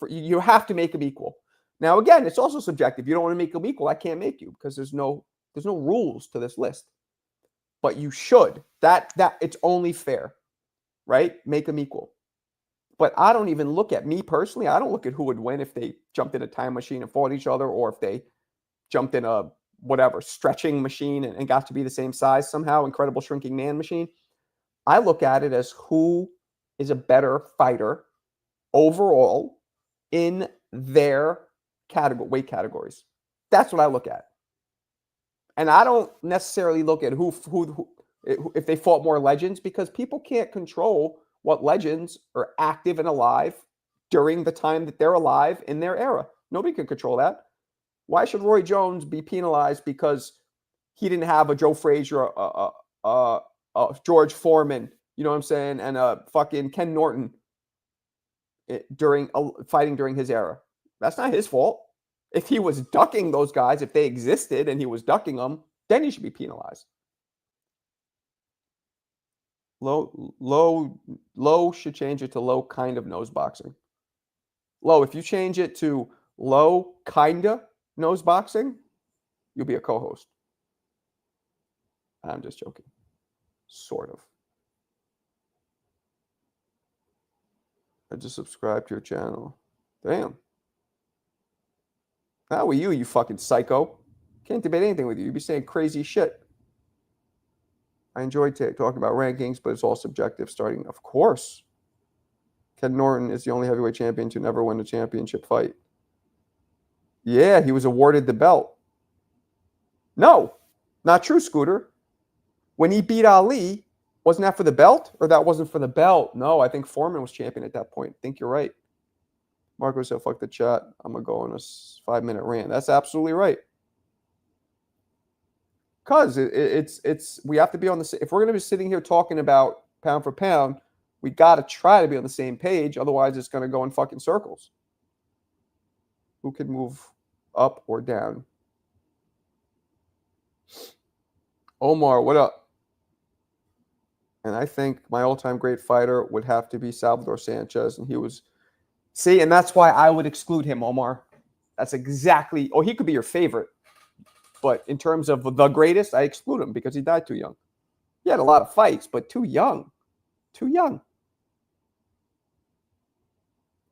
you have to make them equal. Now, again, it's also subjective. You don't want to make them equal. I can't make you because there's no rules to this list. But you should. That it's only fair, right? Make them equal. But I don't even look at me personally. I don't look at who would win if they jumped in a time machine and fought each other, or if they jumped in a whatever stretching machine and got to be the same size somehow, incredible shrinking man machine. I look at it as who is a better fighter overall in their weight categories. That's what I look at. And I don't necessarily look at who if they fought more legends, because people can't control what legends are active and alive during the time that they're alive in their era. Nobody can control that. Why should Roy Jones be penalized because he didn't have a Joe Frazier, George Foreman, you know what I'm saying, and fucking Ken Norton fighting during his era? That's not his fault. If he was ducking those guys, if they existed and he was ducking them, then he should be penalized. Low should change it to low kind of nose boxing. Low, if you change it to low kinda nose boxing, you'll be a co-host. I'm just joking. Sort of. I just subscribed to your channel. Damn. How are you fucking psycho? Can't debate anything with you. You'd be saying crazy shit. I enjoyed talking about rankings, but it's all subjective starting. Of course. Ken Norton is the only heavyweight champion to never win a championship fight. Yeah, he was awarded the belt. No, not true, Scooter. When he beat Ali, wasn't that for the belt? Or that wasn't for the belt? No, I think Foreman was champion at that point. I think you're right. Marco said, fuck the chat. I'm going to go on a 5-minute rant. That's absolutely right. Because it's we have to be on the, if we're going to be sitting here talking about pound for pound, we got to try to be on the same page. Otherwise, it's going to go in fucking circles. Who could move up or down? Omar, what up? And I think my all-time great fighter would have to be Salvador Sanchez. And he was, see, and that's why I would exclude him, Omar. That's exactly, he could be your favorite. But in terms of the greatest, I exclude him because he died too young. He had a lot of fights, but too young. Too young.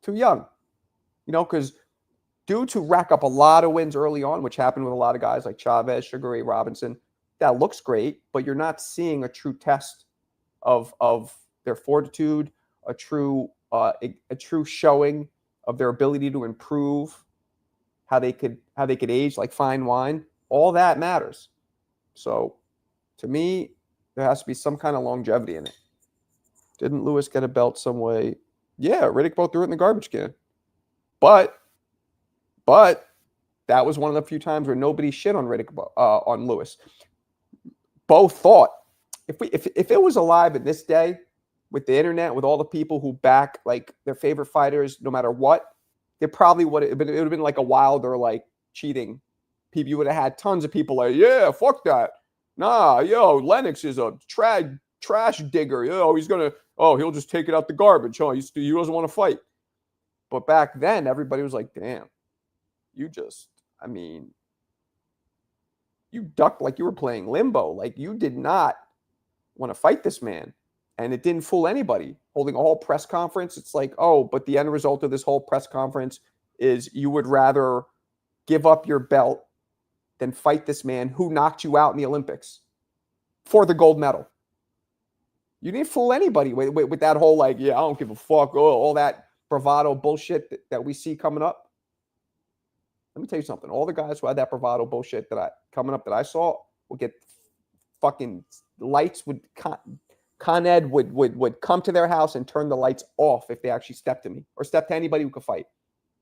Too young. You know, because due to rack up a lot of wins early on, which happened with a lot of guys like Chavez, Sugar Ray Robinson. That looks great, but you're not seeing a true test of their fortitude, a true showing of their ability to improve, how they could age like fine wine. All that matters. So, to me, there has to be some kind of longevity in it. Didn't Lewis get a belt some way? Yeah, Riddick both threw it in the garbage can. But that was one of the few times where nobody shit on Riddick on Lewis. Both thought if it was alive in this day, with the internet, with all the people who back like their favorite fighters, no matter what, it probably would have been like a Wilder like cheating. People, you would have had tons of people like, yeah, fuck that. Nah, yo, Lennox is a trash digger. Yo, he'll just take it out the garbage. Oh, he doesn't want to fight. But back then, everybody was like, damn, you ducked like you were playing limbo. Like you did not want to fight this man. And it didn't fool anybody. Holding a whole press conference, it's like, oh, but the end result of this whole press conference is you would rather give up your belt than fight this man who knocked you out in the Olympics for the gold medal. You didn't fool anybody with that whole like, yeah, I don't give a fuck, all that bravado bullshit that we see coming up. Let me tell you something. All the guys who had that bravado bullshit coming up that I saw will get fucking lights Con Ed would come to their house and turn the lights off if they actually stepped to me or stepped to anybody who could fight.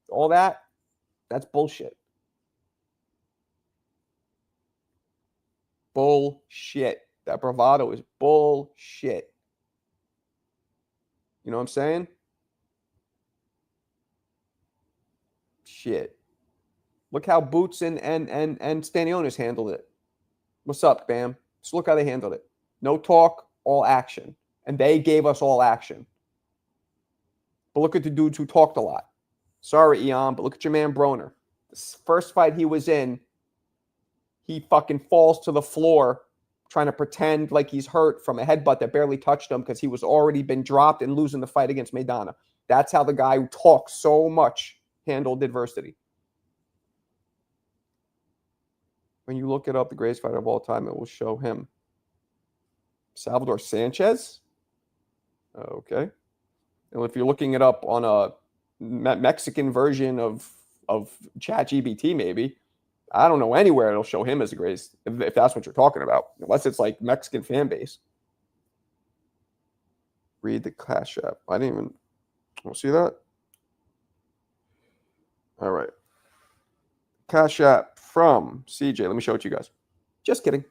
All that's bullshit. Bullshit. That bravado is bullshit. You know what I'm saying? Shit. Look how Boots and Stanionis handled it. What's up, Bam? Just look how they handled it. No talk, all action. And they gave us all action. But look at the dudes who talked a lot. Sorry, Eon, but look at your man Broner. This first fight he was in, he fucking falls to the floor trying to pretend like he's hurt from a headbutt that barely touched him because he was already been dropped and losing the fight against Maidana. That's how the guy who talks so much handled adversity. When you look it up, the greatest fighter of all time, it will show him. Salvador Sanchez? Okay. And if you're looking it up on a Mexican version of ChatGPT, maybe, I don't know anywhere it'll show him as the greatest, if that's what you're talking about, unless it's like Mexican fan base. Read the Cash App. I didn't even see that. All right. Cash App from CJ. Let me show it to you guys. Just kidding.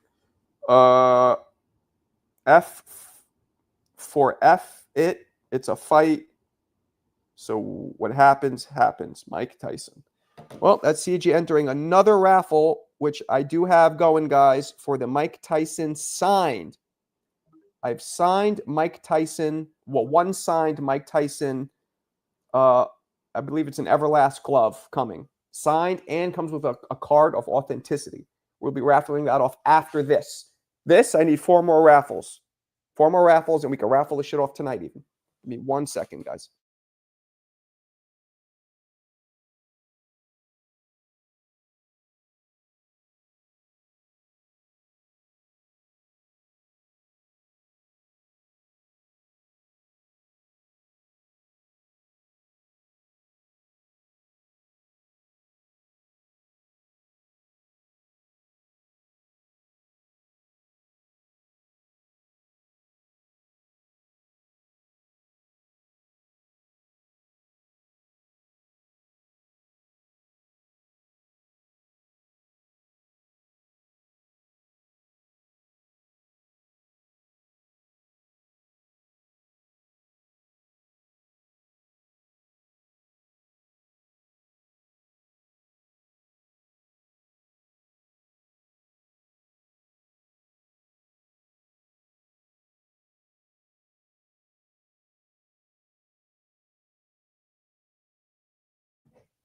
F for F it. It's a fight. So what happens, happens. Mike Tyson. Well, that's CG entering another raffle, which I do have going, guys, for the Mike Tyson signed. I've signed Mike Tyson. Well, one signed Mike Tyson. I believe it's an Everlast glove coming. Signed and comes with a card of authenticity. We'll be raffling that off after this. I need 4 more raffles. 4 more raffles, and we can raffle the shit off tonight even. Give me 1 second, guys.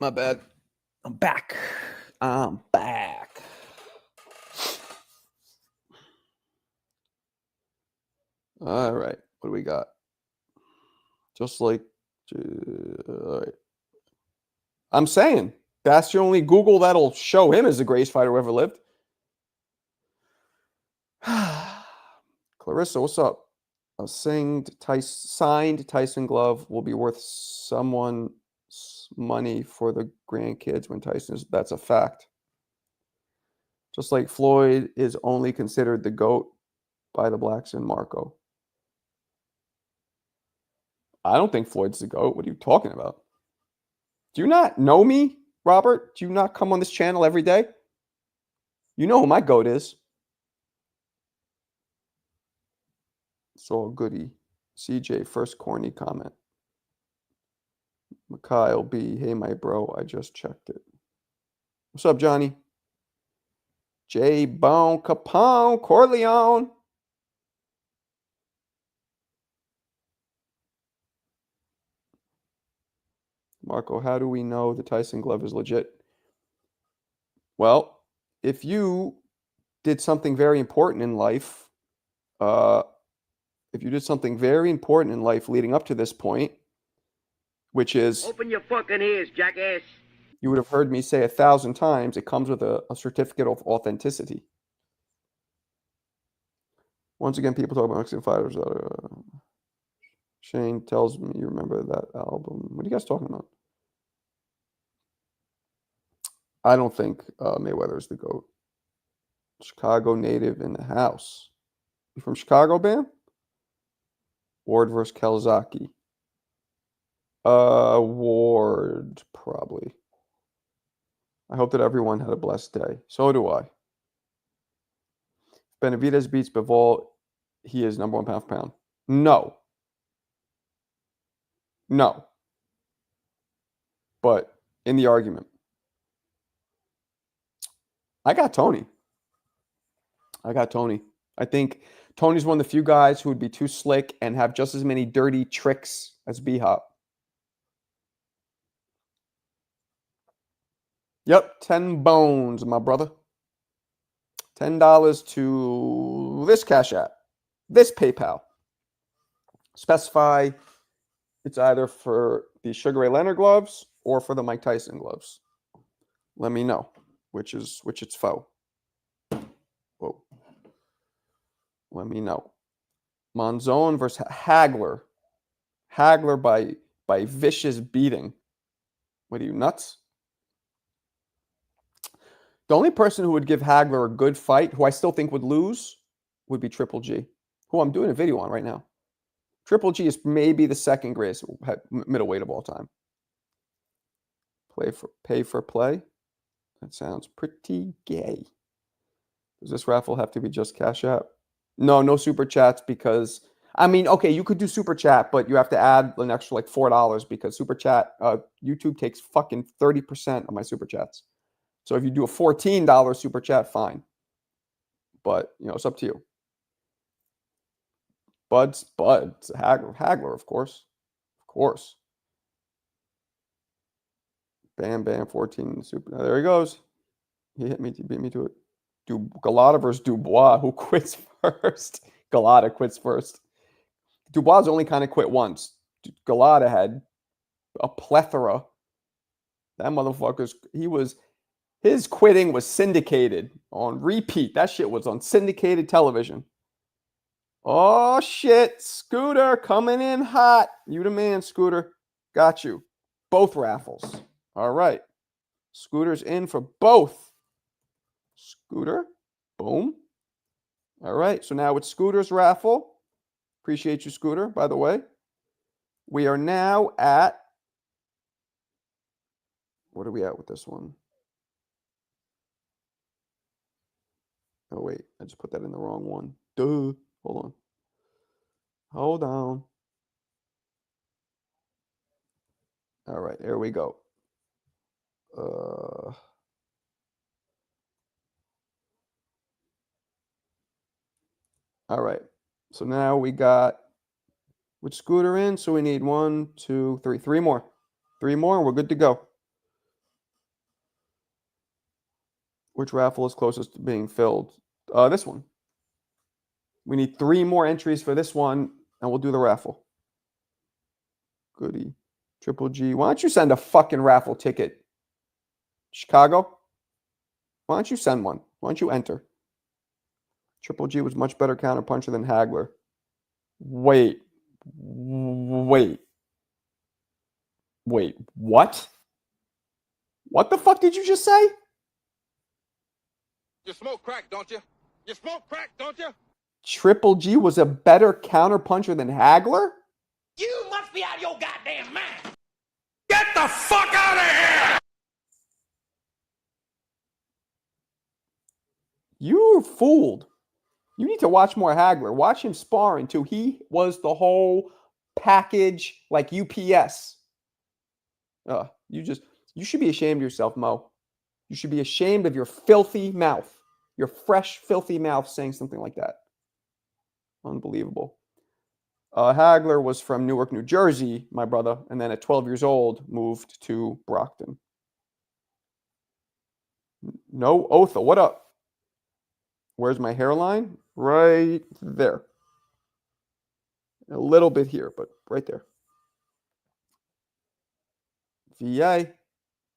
My bad. I'm back. All right. What do we got? Just like, all right. I'm saying That's the only Google that'll show him as the greatest fighter who ever lived. Clarissa, what's up? A signed Tyson glove will be worth someone's money for the grandkids when Tyson is. That's a fact. Just like Floyd is only considered the GOAT by the blacks in Marco. I don't think Floyd's the GOAT. What are you talking about? Do you not know me, Robert? Do you not come on this channel every day? You know who my GOAT is. It's all goody. CJ, first corny comment. Mikhail B. Hey, my bro, I just checked it. What's up, Johnny? J. Bone Capone Corleone. Marco, how do we know the Tyson glove is legit? Well, if you did something very important in life, leading up to this point, which is open your fucking ears, jackass. You would have heard me say 1,000 times, it comes with a certificate of authenticity. Once again, people talk about Mexican fighters. Shane tells me you remember that album. What are you guys talking about? I don't think Mayweather is the GOAT. Chicago native in the house. You from Chicago, Bam? Ward versus Calzaghe. Ward, probably. I hope that everyone had a blessed day. So do I. Benavidez beats Bivol. He is number 1 pound for pound. No. No. But in the argument, I got Tony. I think Tony's one of the few guys who would be too slick and have just as many dirty tricks as B-Hop. Yep, 10 bones, my brother. $10 to this Cash App, this PayPal. Specify it's either for the Sugar Ray Leonard gloves or for the Mike Tyson gloves. Let me know which it's for. Whoa. Let me know. Monzon versus Hagler. Hagler by vicious beating. What are you, nuts? The only person who would give Hagler a good fight, who I still think would lose, would be Triple G, who I'm doing a video on right now. Triple G is maybe the second greatest middleweight of all time. Pay for play? That sounds pretty gay. Does this raffle have to be just Cash App? No super chats because, I mean, okay, you could do super chat, but you have to add an extra like $4 because super chat, YouTube takes fucking 30% of my super chats. So if you do a $14 super chat, fine. But, it's up to you. Buds, Hagler, of course. Of course. Bam, 14 super. There he goes. He hit me, he beat me to it. Galata versus Dubois. Who quits first? Galata quits first. Dubois only kind of quit once. Galata had a plethora. That motherfucker's, his quitting was syndicated on repeat. That shit was on syndicated television. Oh, shit. Scooter coming in hot. You the man, Scooter. Got you. Both raffles. All right. Scooter's in for both. Scooter. Boom. All right. So now it's Scooter's raffle. Appreciate you, Scooter, by the way. We are now at, what are we at with this one? Oh, wait. I just put that in the wrong one. Duh. Hold on. All right. Here we go. All right. So now we got which Scooter in? So we need 1, 2, 3. 3 more. 3 more and we're good to go. Which raffle is closest to being filled? This one. We need 3 more entries for this one, and we'll do the raffle. Goody. Triple G. Why don't you send a fucking raffle ticket? Chicago? Why don't you send one? Why don't you enter? Triple G was much better counterpuncher than Hagler. Wait. Wait. Wait. What? What the fuck did you just say? You smoke crack, don't you? You smoke crack, don't you? Triple G was a better counterpuncher than Hagler? You must be out of your goddamn mind. Get the fuck out of here! You're fooled. You need to watch more Hagler. Watch him sparring too. He was the whole package like UPS. You should be ashamed of yourself, Mo. You should be ashamed of your filthy mouth. Your fresh, filthy mouth saying something like that. Unbelievable. Hagler was from Newark, New Jersey, my brother, and then at 12 years old moved to Brockton. No, Otha, what up? Where's my hairline? Right there. A little bit here, but right there. VA,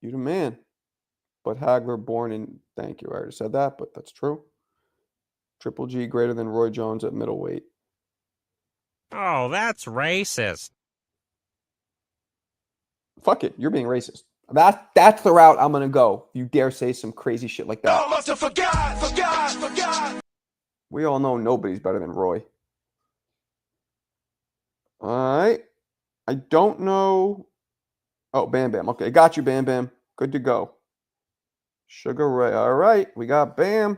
you the man. But Hagler born in, thank you, I already said that, but that's true. Triple G greater than Roy Jones at middleweight. Oh, that's racist. Fuck it, you're being racist. That's the route I'm gonna go. You dare say some crazy shit like that. I must have forgot. We all know nobody's better than Roy. All right. I don't know. Oh, Bam Bam. Okay, got you, Bam Bam. Good to go. Sugar Ray. All right, we got Bam.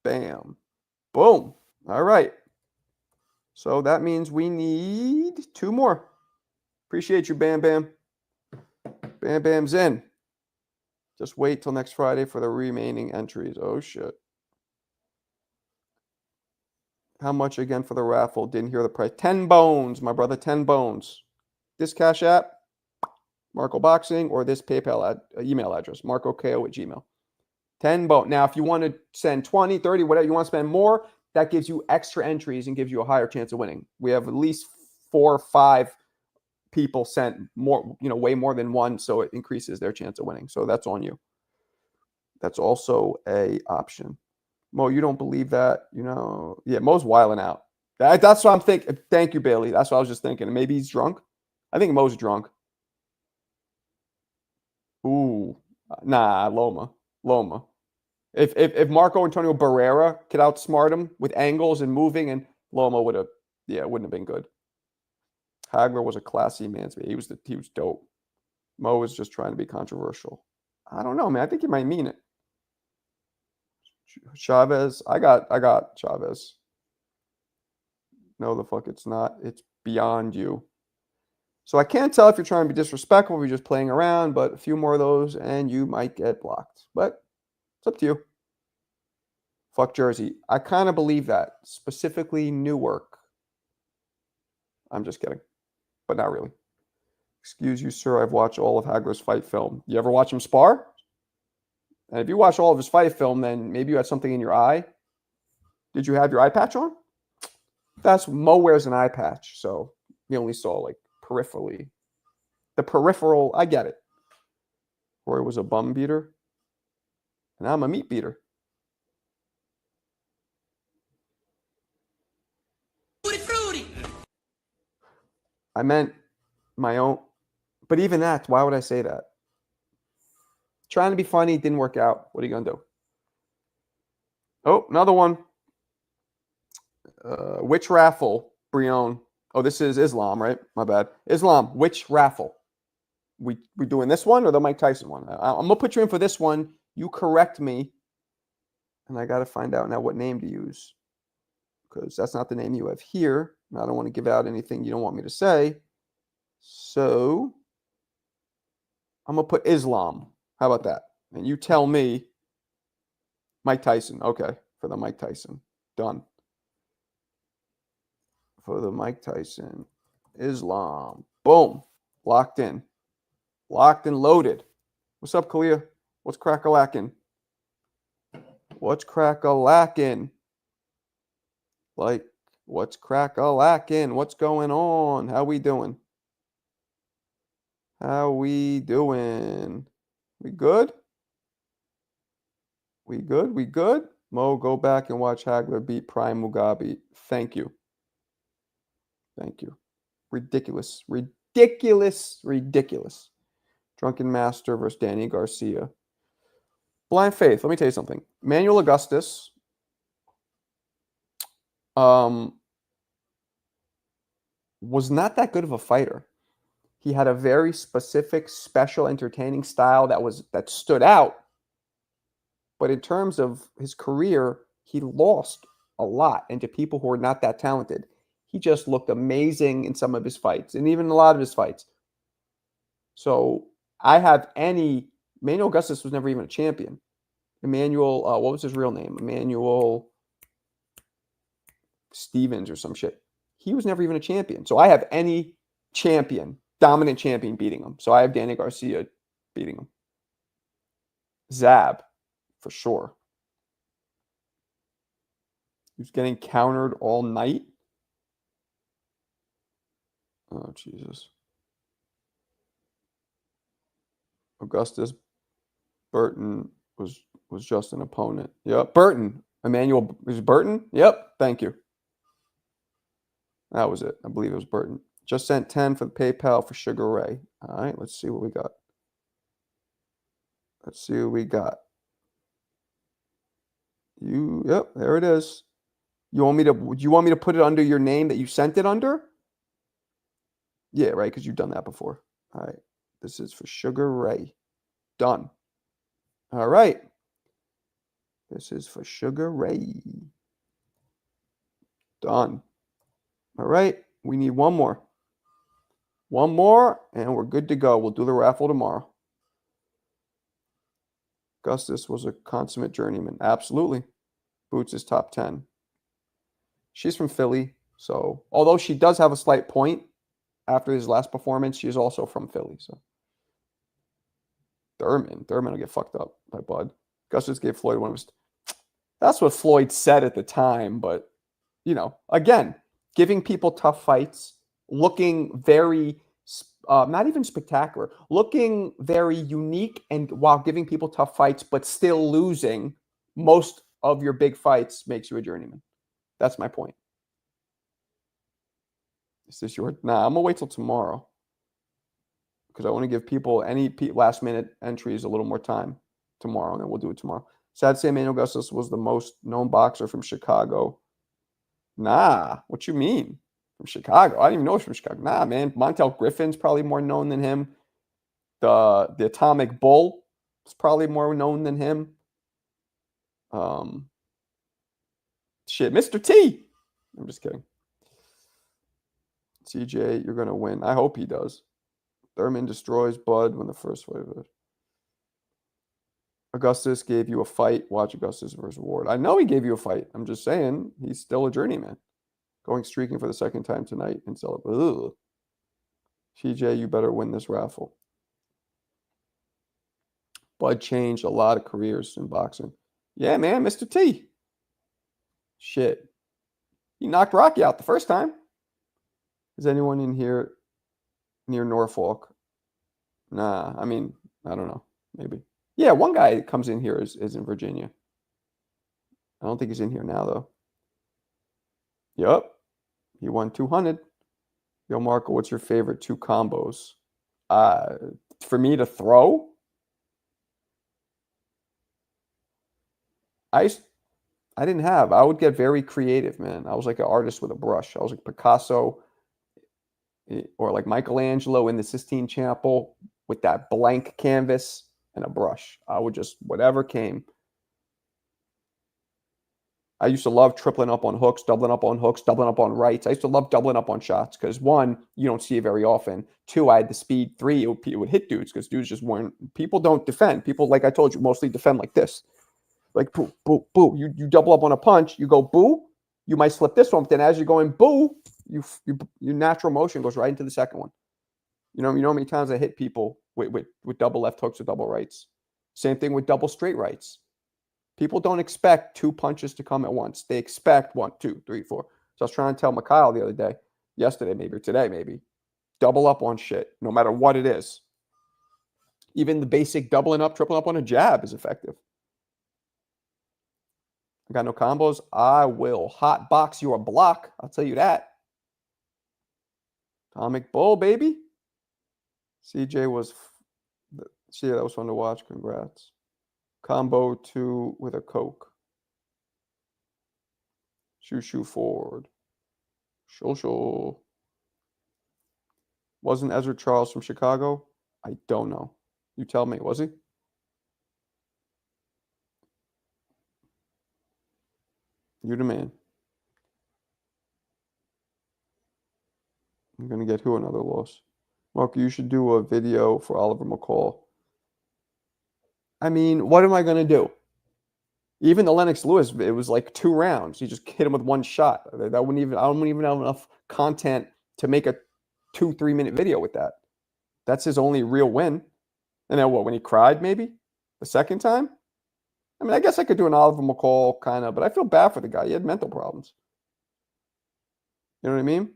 Bam. Boom. All right. So that means we need 2 more. Appreciate you, Bam Bam. Bam Bam's in. Just wait till next Friday for the remaining entries. Oh, shit. How much again for the raffle? Didn't hear the price. 10 bones, my brother. 10 bones. This Cash App, Marco Boxing, or this PayPal email address, marcoko@gmail. 10 bones. Now, if you want to send 20, 30, whatever, you want to spend more, that gives you extra entries and gives you a higher chance of winning. We have at least 4 or 5 people sent more, way more than one, so it increases their chance of winning. So that's on you. That's also a option. Mo, you don't believe that? Yeah, Mo's wilding out. That's what I'm thinking. Thank you, Bailey. That's what I was just thinking. Maybe he's drunk. I think Mo's drunk. Ooh, nah, Loma. If Marco Antonio Barrera could outsmart him with angles and moving, and Loma would have, it wouldn't have been good. Hagler was a classy man. He was dope. Mo was just trying to be controversial. I don't know, man. I think he might mean it. Chavez, I got Chavez. No, the fuck it's not. It's beyond you. So I can't tell if you're trying to be disrespectful or you're just playing around, but a few more of those and you might get blocked. But it's up to you. Fuck Jersey. I kind of believe that. Specifically Newark. I'm just kidding. But not really. Excuse you, sir. I've watched all of Hagler's fight film. You ever watch him spar? And if you watch all of his fight film, then maybe you had something in your eye. Did you have your eye patch on? That's Mo wears an eye patch, so you only saw like peripherally. The peripheral, I get it. Roy was a bum beater, and I'm a meat beater. Fruity. I meant my own, but even that, why would I say that? Trying to be funny, didn't work out. What are you going to do? Oh, another one. Which raffle, Brion? Oh, this is Islam, right? My bad. Islam, which raffle? We doing this one or the Mike Tyson one? I'm going to put you in for this one. You correct me. And I got to find out now what name to use. Because that's not the name you have here. And I don't want to give out anything you don't want me to say. So I'm going to put Islam. How about that? And you tell me Mike Tyson. Okay, for the Mike Tyson. Done. For the Mike Tyson. Islam. Boom. Locked in. Locked and loaded. What's up, Kalia? What's crack-a-lackin'? What's crack-a-lackin'? Like, what's crack-a-lackin'? What's going on? How we doing? How we doing? We good? We good? We good? Mo, go back and watch Hagler beat Prime Mugabe. Thank you. Thank you. Ridiculous. Ridiculous. Ridiculous. Drunken Master versus Danny Garcia. Blind Faith, let me tell you something. Manuel Augustus was not that good of a fighter. He had a very specific, special, entertaining style that stood out. But in terms of his career, he lost a lot and to people who are not that talented. He just looked amazing in some of his fights and even a lot of his fights. So Manuel Augustus was never even a champion. Emmanuel, what was his real name? Emmanuel Stevens or some shit. He was never even a champion. So I have any champion, dominant champion beating him. So I have Danny Garcia beating him. Zab, for sure. He was getting countered all night. Oh, Jesus. Augustus Burton was just an opponent. Yep, Burton. Emmanuel, is Burton? Yep, thank you. That was it. I believe it was Burton. Just sent 10 for the PayPal for Sugar Ray. All right, let's see what we got. Let's see what we got. Yep, there it is. Do you want me to put it under your name that you sent it under? Yeah, right, because you've done that before. All right. This is for Sugar Ray. Done. All right. This is for Sugar Ray. Done. All right. We need one more. One more, and we're good to go. We'll do the raffle tomorrow. Augustus was a consummate journeyman. Absolutely. Boots is top 10. She's from Philly, so although she does have a slight point after his last performance, she is also from Philly. So Thurman will get fucked up by Bud. Augustus gave Floyd one of his. That's what Floyd said at the time, but again, giving people tough fights, looking very not even spectacular, looking very unique, and while giving people tough fights, but still losing most of your big fights makes you a journeyman. That's my point. Is this your? Nah, I'm gonna wait till tomorrow because I want to give people any last minute entries a little more time tomorrow, and then we'll do it tomorrow. Sad to say, Emmanuel Augustus was the most known boxer from Chicago. Nah, what you mean? From Chicago? I didn't even know he was from Chicago. Nah, man. Montel Griffin's probably more known than him. The Atomic Bull is probably more known than him. Shit, Mr. T. I'm just kidding. CJ, you're gonna win. I hope he does. Thurman destroys Bud when the first fight. Augustus gave you a fight. Watch Augustus versus Ward. I know he gave you a fight. I'm just saying he's still a journeyman. Going streaking for the second time tonight and celebrate. CJ, you better win this raffle. Bud changed a lot of careers in boxing. Yeah, man, Mr. T. Shit. He knocked Rocky out the first time. Is anyone in here near Norfolk? Nah, I mean, I don't know. Maybe. Yeah, one guy that comes in here is in Virginia. I don't think he's in here now, though. Yep. He won 200. Yo, Marco, what's your favorite 2 combos? For me to throw? I didn't have. I would get very creative, man. I was like an artist with a brush. I was like Picasso or like Michelangelo in the Sistine Chapel with that blank canvas and a brush. I would just, whatever came. I used to love tripling up on hooks, doubling up on hooks, doubling up on rights. I used to love doubling up on shots because 1, you don't see it very often. 2, I had the speed. 3, it would hit dudes because dudes just weren't. People don't defend. People, like I told you, mostly defend like this. Like boo, boo, boo. You double up on a punch, you go boo, you might slip this one, but then as you're going boo, your natural motion goes right into the second one. You know how many times I hit people with double left hooks or double rights. Same thing with double straight rights. People don't expect 2 punches to come at once. They expect 1, 2, 3, 4. So I was trying to tell Mikhail the other day, yesterday maybe, or today maybe, double up on shit, no matter what it is. Even the basic doubling up, tripling up on a jab is effective. I got no combos. I will hot box your block. I'll tell you that. Atomic Bull, baby. CJ was, see, that was fun to watch. Congrats. Combo 2 with a Coke. Shoo forward. Shoo. Wasn't Ezra Charles from Chicago? I don't know. You tell me. Was he? You the man. I'm going to get who another loss? Mark, you should do a video for Oliver McCall. I mean, what am I going to do? Even the Lennox Lewis, it was like 2 rounds. You just hit him with 1 shot. I wouldn't even have enough content to make a 2-3 minute video with that. That's his only real win. And then what, when he cried maybe? The second time? I mean, I guess I could do an Oliver McCall kind of, but I feel bad for the guy. He had mental problems. You know what I mean?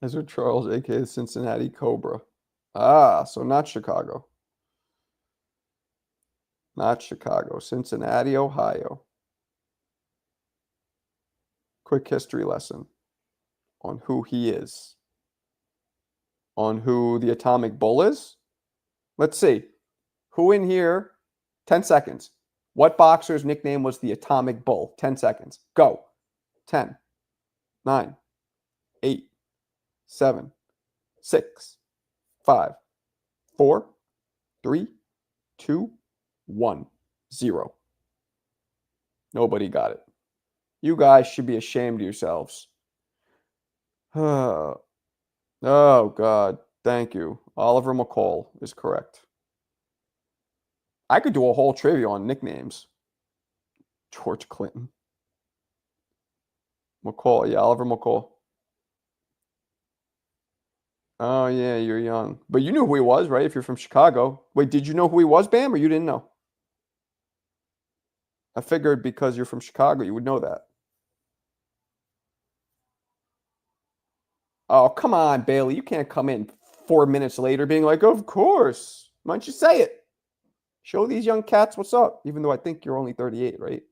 Ezra Charles, a.k.a. Cincinnati Cobra. Ah, so not Chicago. Not Chicago. Cincinnati, Ohio. Quick history lesson on who he is. On who the Atomic Bull is. Let's see. Who in here? 10 seconds. What boxer's nickname was the Atomic Bull? 10 seconds. Go. 10, 9, 8, 7, 6, 5, 4, 3, 2, 1, 0. Nobody got it. You guys should be ashamed of yourselves. Oh, God. Thank you. Oliver McCall is correct. I could do a whole trivia on nicknames. George Clinton. McCall. Yeah, Oliver McCall. Oh, yeah, you're young. But you knew who he was, right? If you're from Chicago. Wait, did you know who he was, Bam, or you didn't know? I figured because you're from Chicago, you would know that. Oh, come on, Bailey. You can't come in 4 minutes later being like, of course. Why don't you say it? Show these young cats what's up, even though I think you're only 38, right?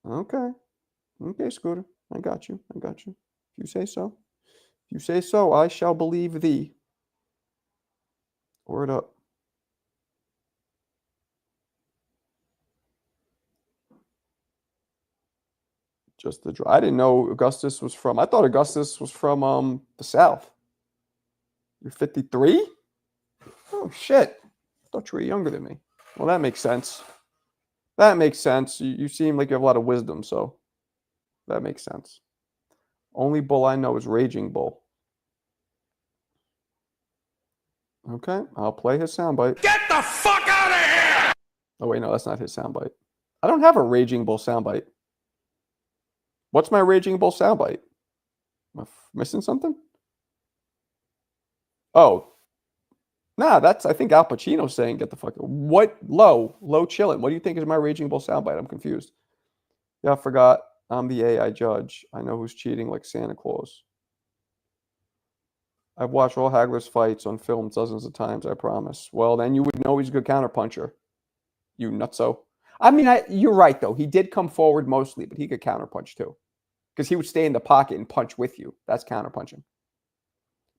Okay. Okay, Scooter. I got you. I got you. If you say so. If you say so, I shall believe thee. Word up. Just the draw. I didn't know Augustus was from. I thought Augustus was from the South. You're 53? Oh shit. I thought you were younger than me. Well, that makes sense. That makes sense. You seem like you have a lot of wisdom, so that makes sense. Only bull I know is Raging Bull. Okay, I'll play his soundbite. Get the fuck out of here! Oh wait, no, that's not his soundbite. I don't have a Raging Bull soundbite. What's my Raging Bull soundbite? Am I missing something? Oh, nah, that's, I think Al Pacino saying get the fuck out. What? Low chillin'. What do you think is my Raging Bull soundbite? I'm confused. Yeah, I forgot. I'm the AI judge. I know who's cheating like Santa Claus. I've watched all Hagler's fights on film dozens of times, I promise. Well, then you would know he's a good counterpuncher. You nutso. I mean, you're right, though. He did come forward mostly, but he could counterpunch, too. Because he would stay in the pocket and punch with you. That's counterpunching.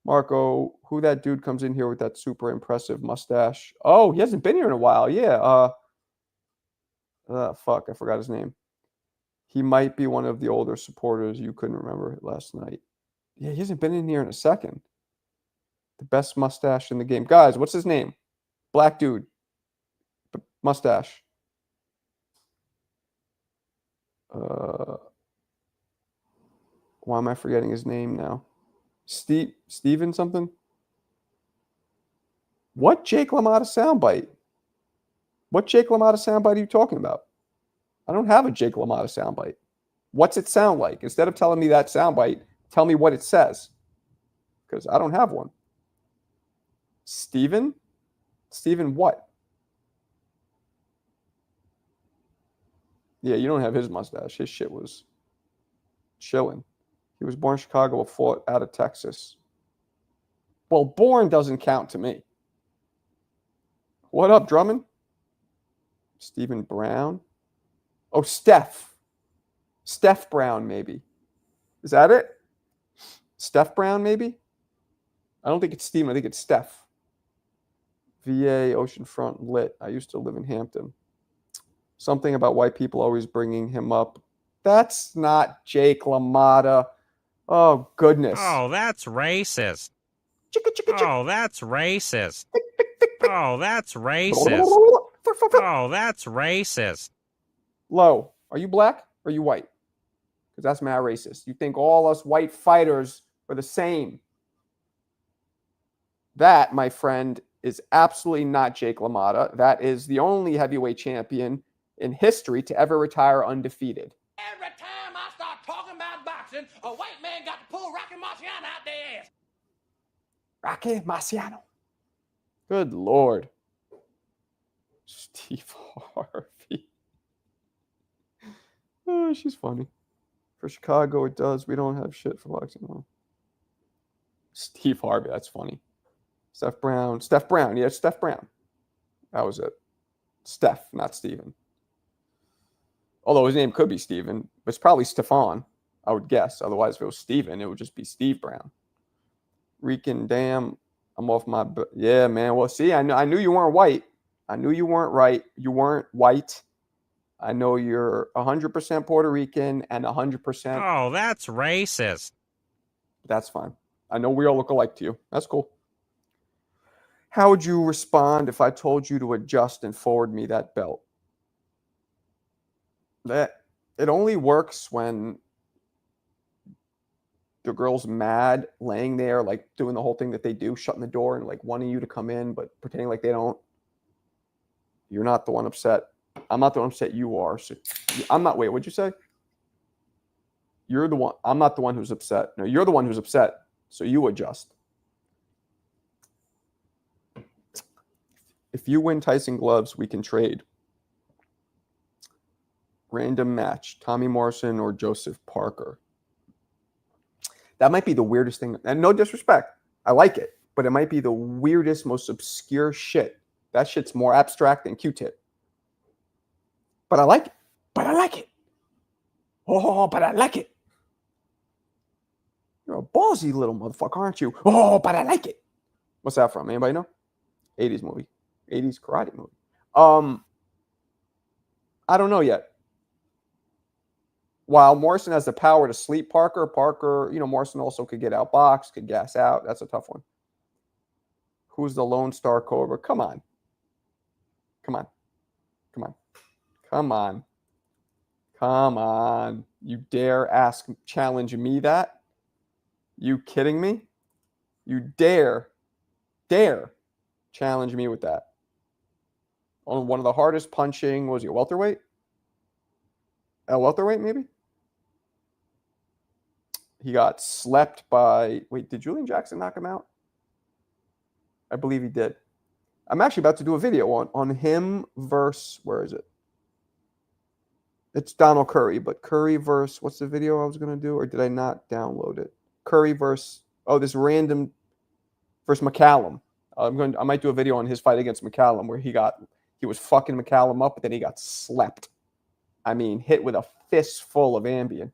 Marco, who that dude comes in here with that super impressive mustache? Oh, he hasn't been here in a while. Yeah. Fuck, I forgot his name. He might be one of the older supporters you couldn't remember last night. Yeah, he hasn't been in here in a second. The best mustache in the game. Guys, what's his name? Black dude. Mustache. Why am I forgetting his name now? Steven something? What Jake LaMotta soundbite? What Jake LaMotta soundbite are you talking about? I don't have a Jake LaMotta soundbite. What's it sound like? Instead of telling me that soundbite, tell me what it says. Because I don't have one. Steven? Steven what? Yeah, you don't have his mustache. His shit was chilling. He was born in Chicago, but fought out of Texas. Well, born doesn't count to me. What up, Drummond? Stephen Brown. Oh, Steph. Steph Brown, maybe. Is that it? Steph Brown, maybe? I don't think it's Stephen. I think it's Steph. VA, Oceanfront, lit. I used to live in Hampton. Something about white people always bringing him up. That's not Jake LaMotta. Oh, goodness. Oh, that's racist. Chicka, chicka, chicka. Oh, that's racist. Oh, that's racist. Oh, that's racist. Low, are you black or are you white? Because that's mad racist. You think all us white fighters are the same. That, my friend, is absolutely not Jake LaMotta. That is the only heavyweight champion in history to ever retire undefeated. Every time I start talking about boxing, a white man got to pull Rocky Marciano out their ass. Rocky Marciano. Good Lord. Steve Harvey. Oh, she's funny. For Chicago, it does. We don't have shit for boxing. No. Steve Harvey, that's funny. Steph Brown. Yeah, Steph Brown. That was it. Steph, not Steven. Although his name could be Steven, but it's probably Stefan, I would guess. Otherwise, if it was Steven, it would just be Steve Brown. Rican, damn, I'm off my... Yeah, man. Well, see, I knew you weren't white. I knew you weren't right. You weren't white. I know you're 100% Puerto Rican and 100%... Oh, that's racist. That's fine. I know we all look alike to you. That's cool. How would you respond if I told you to adjust and forward me that belt? That it only works when the girl's mad, laying there, like doing the whole thing that they do, shutting the door and like wanting you to come in, but pretending like they don't. You're not the one upset. I'm not the one upset. You are. So I'm not. Wait, what'd you say? You're the one. I'm not the one who's upset. No, you're the one who's upset. So you adjust. If you win Tyson gloves, we can trade. Random match, Tommy Morrison or Joseph Parker. That might be the weirdest thing. And no disrespect. I like it. But it might be the weirdest, most obscure shit. That shit's more abstract than Q-tip. But I like it. Oh, but I like it. You're a ballsy little motherfucker, aren't you? Oh, but I like it. What's that from? Anybody know? 80s movie. 80s karate movie. I don't know yet. While Morrison has the power to sleep Parker, Morrison also could get outboxed, could gas out. That's a tough one. Who's the Lone Star Cobra? Come on. You dare challenge me that? You kidding me? You dare challenge me with that? On one of the hardest punching, was he a welterweight? A welterweight, maybe? He got slept by... Wait, did Julian Jackson knock him out? I believe he did. I'm actually about to do a video on him versus... Where is it? It's Donald Curry, but Curry versus... What's the video I was going to do? Or did I not download it? Curry versus... Oh, this random... Versus McCallum. I might do a video on his fight against McCallum where he was fucking McCallum up, but then he got slept. I mean, hit with a fistful of Ambien.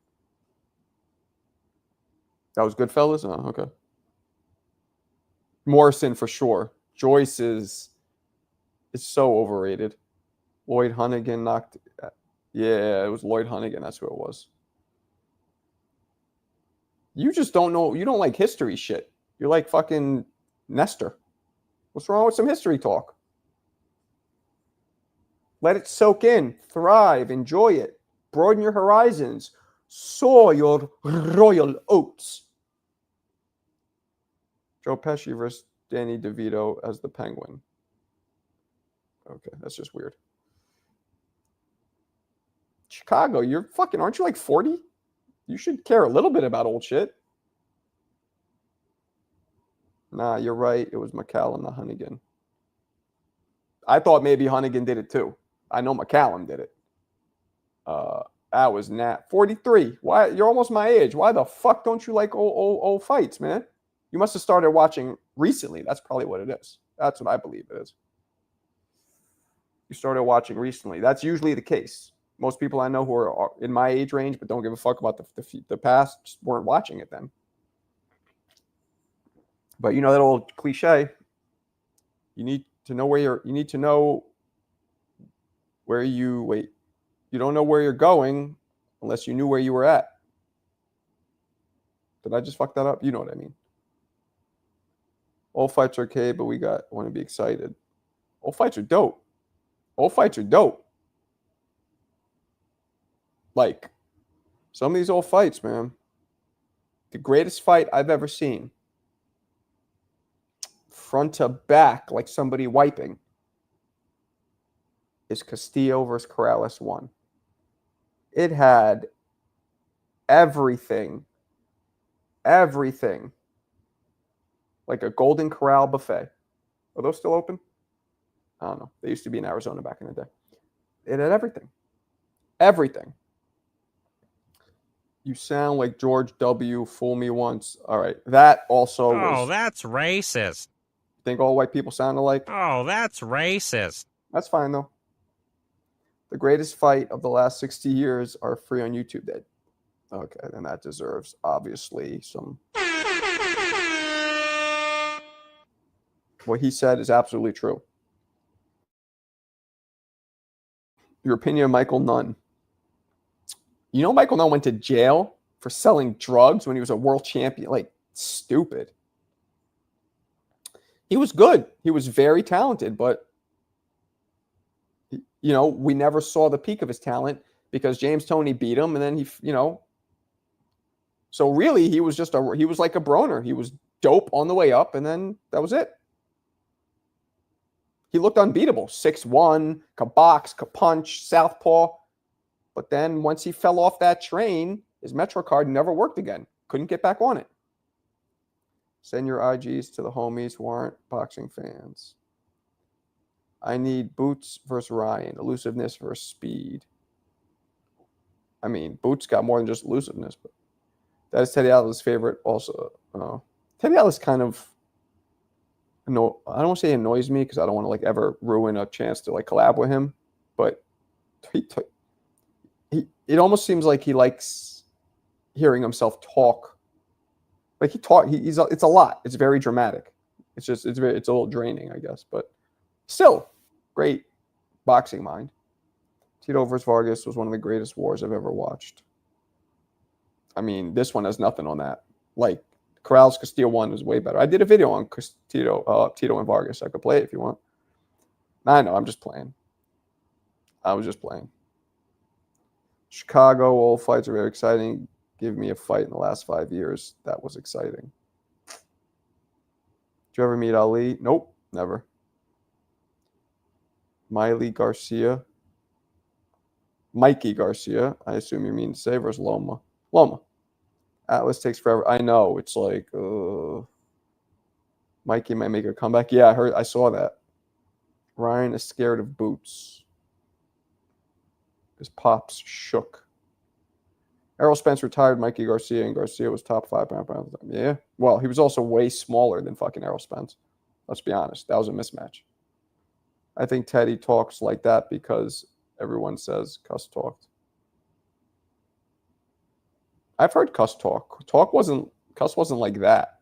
That was good, fellas? Oh, okay. Morrison for sure. Joyce is so overrated. Lloyd Hunnigan knocked... Yeah, it was Lloyd Hunnigan. That's who it was. You just don't know. You don't like history shit. You're like fucking Nestor. What's wrong with some history talk? Let it soak in. Thrive. Enjoy it. Broaden your horizons. Sow your royal oats. Joe Pesci versus Danny DeVito as the Penguin. Okay, that's just weird. Chicago, aren't you like 40? You should care a little bit about old shit. Nah, you're right. It was McCallum, not Hunnigan. I thought maybe Hunnigan did it too. I know McCallum did it. That was 43. Why? You're almost my age. Why the fuck don't you like old fights, man? You must have started watching recently. That's probably what it is. That's what I believe it is. You started watching recently. That's usually the case. Most people I know who are in my age range but don't give a fuck about the past just weren't watching it then. But you know that old cliche. You need to know where you need to know where you wait. You don't know where you're going unless you knew where you were at. Did I just fuck that up? You know what I mean. All fights are okay, but want to be excited. All fights are dope. All fights are dope. Like some of these old fights, man. The greatest fight I've ever seen. Front to back, like somebody wiping, is Castillo versus Corrales 1. It had everything. Like a Golden Corral buffet. Are those still open? I don't know. They used to be in Arizona back in the day. It had everything. Everything. You sound like George W. Fool me once. All right. That also was. Oh, that's racist. Think all white people sound alike? Oh, that's racist. That's fine, though. The greatest fight of the last 60 years are free on YouTube. Okay, then that deserves, obviously, some. What he said is absolutely true. Your opinion of Michael Nunn. You know Michael Nunn went to jail for selling drugs when he was a world champion? Like, stupid. He was good. He was very talented, but, you know, we never saw the peak of his talent because James Toney beat him, and then he, you know. So really, he was like a Broner. He was dope on the way up, and then that was it. He looked unbeatable. 6'1", could box, could punch, southpaw. But then once he fell off that train, his Metro card never worked again. Couldn't get back on it. Send your IGs to the homies who aren't boxing fans. I need Boots versus Ryan. Elusiveness versus speed. I mean, Boots got more than just elusiveness, but that is Teddy Atlas' favorite also. Teddy Atlas kind of, I don't want to say annoys me because I don't want to like ever ruin a chance to like collab with him, but it almost seems like he likes hearing himself talk. Like it's a lot. It's very dramatic. It's a little draining, I guess, but still great boxing mind. Tito versus Vargas was one of the greatest wars I've ever watched. I mean, this one has nothing on that. Like Corrales Castillo 1 was way better. I did a video on Tito and Vargas. I could play it if you want. I know, I'm just playing. I was just playing. Chicago, all fights are very exciting. Give me a fight in the last 5 years. That was exciting. Did you ever meet Ali? Nope, never. Mikey Garcia, I assume you mean to say, versus Loma. Atlas takes forever. I know. It's like, Mikey might make a comeback. Yeah, I saw that. Ryan is scared of Boots. His pops shook. Errol Spence retired Mikey Garcia, and Garcia was top 5 pound. Yeah. Well, he was also way smaller than fucking Errol Spence. Let's be honest. That was a mismatch. I think Teddy talks like that because everyone says Cuss talked. I've heard Cuss talk. Cuss wasn't like that.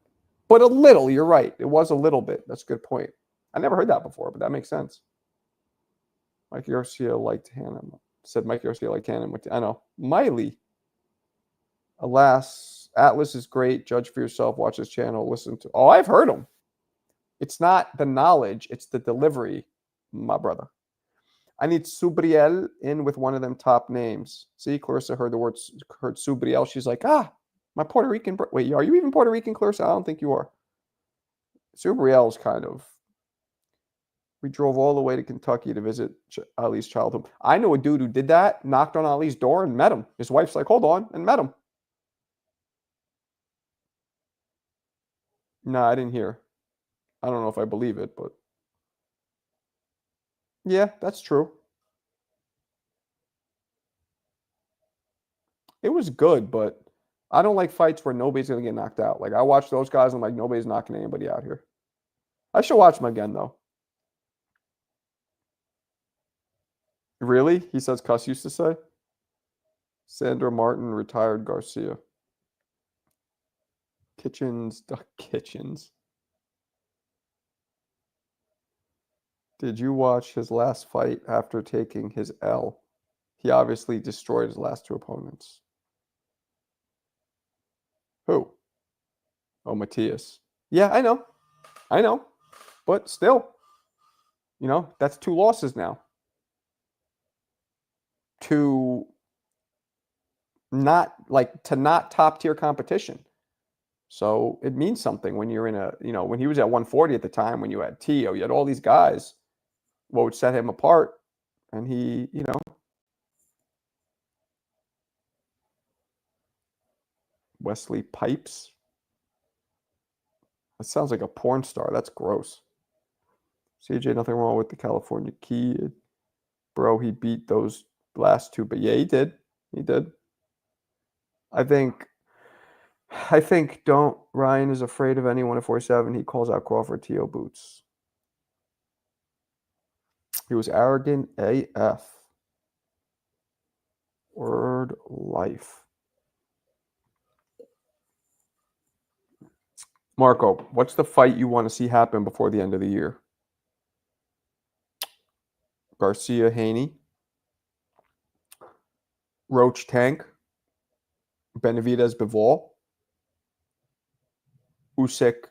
But a little, you're right. It was a little bit. That's a good point. I never heard that before, but that makes sense. Mikey Garcia liked Hannah. Said Mikey Garcia liked Hannah. I know. Miley. Alas, Atlas is great. Judge for yourself. Watch his channel. Listen to. Oh, I've heard him. It's not the knowledge. It's the delivery, my brother. I need Subriel in with one of them top names. See, Clarissa heard Subriel. She's like, my Puerto Rican. Wait, are you even Puerto Rican, Clarissa? I don't think you are. Subriel's kind of. We drove all the way to Kentucky to visit Ali's childhood. I know a dude who did that, knocked on Ali's door and met him. His wife's like, hold on, and met him. No, I didn't hear. I don't know if I believe it, but yeah, that's true. It was good, but I don't like fights where nobody's gonna get knocked out. Like I watch those guys, I'm like, nobody's knocking anybody out here. I should watch them again though. Really? He says Cuss used to say. Sandra Martin, retired Garcia. Kitchens. Did you watch his last fight after taking his L? He obviously destroyed his last two opponents. Who? Oh, Matthias. Yeah, I know. But still, that's 2 losses now. To not top tier competition. So it means something when you're in when he was at 140 at the time, when you had Tio, you had all these guys, what would set him apart. And he, Wesley Pipes. That sounds like a porn star. That's gross. CJ, nothing wrong with the California Kid. Bro, he beat those last 2, but yeah, he did. I think Ryan is afraid of anyone at 47. He calls out Crawford T.O. Boots. He was arrogant AF. Word life. Marco, what's the fight you want to see happen before the end of the year? Garcia Haney. Roach Tank. Benavidez Bivol. Usyk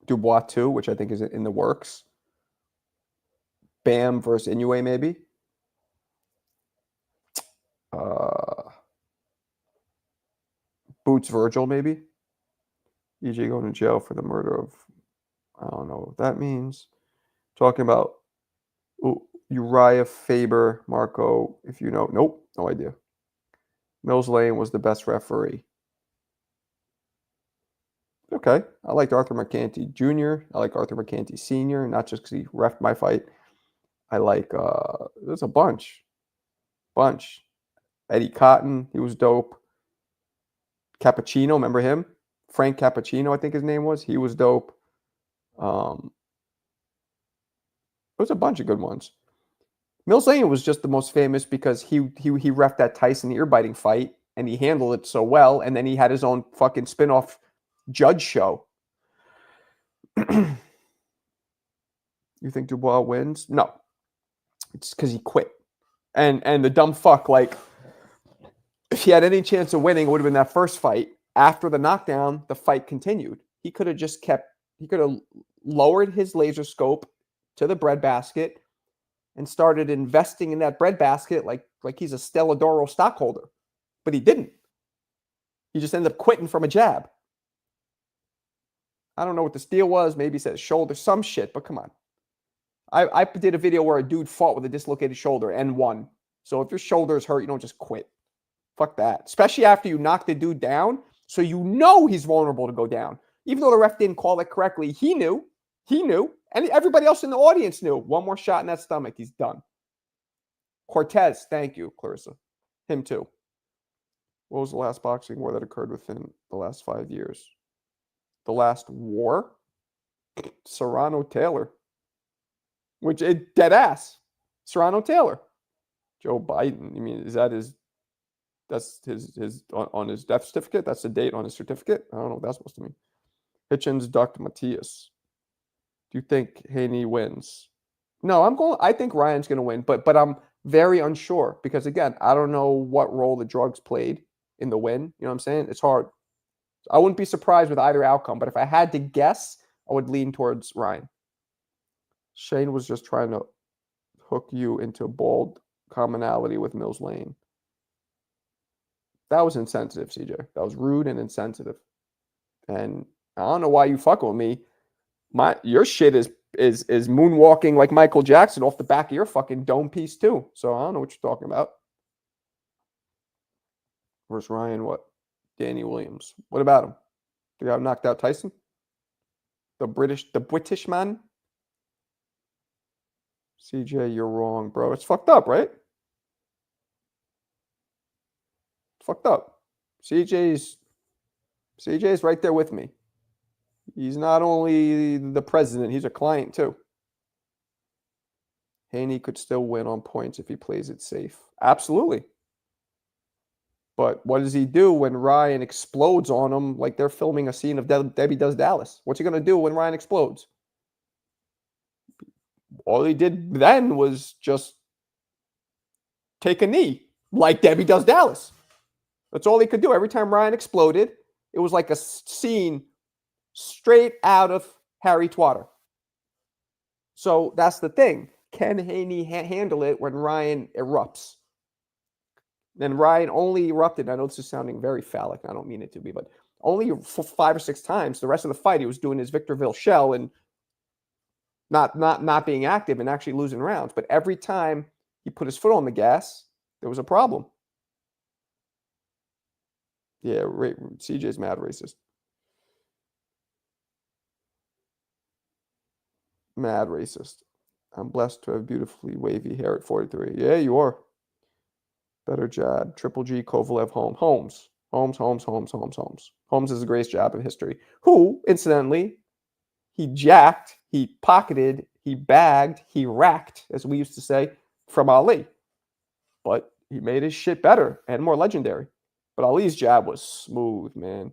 Dubois 2, which I think is in the works. Bam versus Inoue, maybe. Boots Virgil, maybe. EJ going to jail for the murder of, I don't know what that means. Talking about Uriah Faber, Marco, if you know. Nope, no idea. Mills Lane was the best referee. Okay, I liked Arthur McCanty Jr. I like Arthur McCanty Sr., not just because he reffed my fight. I like, there's a bunch. Eddie Cotton, he was dope. Cappuccino, remember him? Frank Cappuccino, I think his name was. He was dope. There was a bunch of good ones. Mills Lane was just the most famous because he reffed that Tyson ear-biting fight, and he handled it so well, and then he had his own fucking spin-off judge show. You think Dubois wins? No. It's because he quit. And the dumb fuck, like, if he had any chance of winning, it would have been that first fight. After the knockdown, the fight continued. He could have lowered his laser scope to the breadbasket and started investing in that breadbasket like he's a Stella D'Oro stockholder. But he didn't. He just ended up quitting from a jab. I don't know what this deal was. Maybe he said shoulder, some shit, but come on. I did a video where a dude fought with a dislocated shoulder and won. So if your shoulder is hurt, you don't just quit. Fuck that. Especially after you knock the dude down, so you know he's vulnerable to go down. Even though the ref didn't call it correctly, he knew. And everybody else in the audience knew. One more shot in that stomach, he's done. Cortez, thank you, Clarissa. Him too. What was the last boxing war that occurred within the last 5 years? The last war? Serrano Taylor. Which is dead ass. Serrano Taylor. Joe Biden. I mean, that's his on his death certificate? That's the date on his certificate? I don't know what that's supposed to mean. Hitchens ducked Matthias. Do you think Haney wins? No, I think Ryan's gonna win, but I'm very unsure because again, I don't know what role the drugs played in the win. You know what I'm saying? It's hard. I wouldn't be surprised with either outcome, but if I had to guess, I would lean towards Ryan. Shane was just trying to hook you into bald commonality with Mills Lane. That was insensitive, CJ. That was rude and insensitive. And I don't know why you fucking with me. Your shit is moonwalking like Michael Jackson off the back of your fucking dome piece too. So I don't know what you're talking about. Versus Ryan, what? Danny Williams. What about him? Did he have knocked out Tyson? The British man? CJ, you're wrong, bro. It's fucked up, right? Fucked up. CJ's right there with me. He's not only the president, he's a client too. Haney could still win on points if he plays it safe. Absolutely. But what does he do when Ryan explodes on him like they're filming a scene of Debbie Does Dallas? What's he going to do when Ryan explodes? All he did then was just take a knee like Debbie Does Dallas. That's all he could do. Every time Ryan exploded, it was like a scene straight out of Harry Twatter. So that's the thing. Can Haney handle it when Ryan erupts? And Ryan only erupted. I know this is sounding very phallic. I don't mean it to be, but only for 5 or 6 times. The rest of the fight, he was doing his Victorville shell and not being active and actually losing rounds. But every time he put his foot on the gas, there was a problem. Yeah, CJ's mad racist. Mad racist. I'm blessed to have beautifully wavy hair at 43. Yeah, you are. Better jab. Triple G, Kovalev, Holmes. Holmes is the greatest jab of history. Who, incidentally, he jacked, he pocketed, he bagged, he racked, as we used to say, from Ali. But he made his shit better and more legendary. But Ali's jab was smooth, man.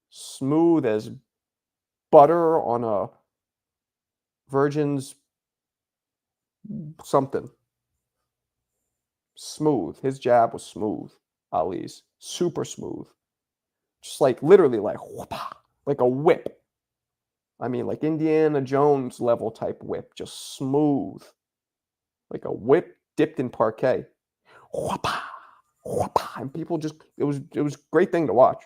Smooth as butter on a virgin's something. Smooth. His jab was smooth. Ali's. Super smooth. Just like literally like whoop-ah, like a whip. I mean, like Indiana Jones level type whip. Just smooth. Like a whip dipped in parquet. Whoop-ah, whoop-ah. And people just, it was a great thing to watch.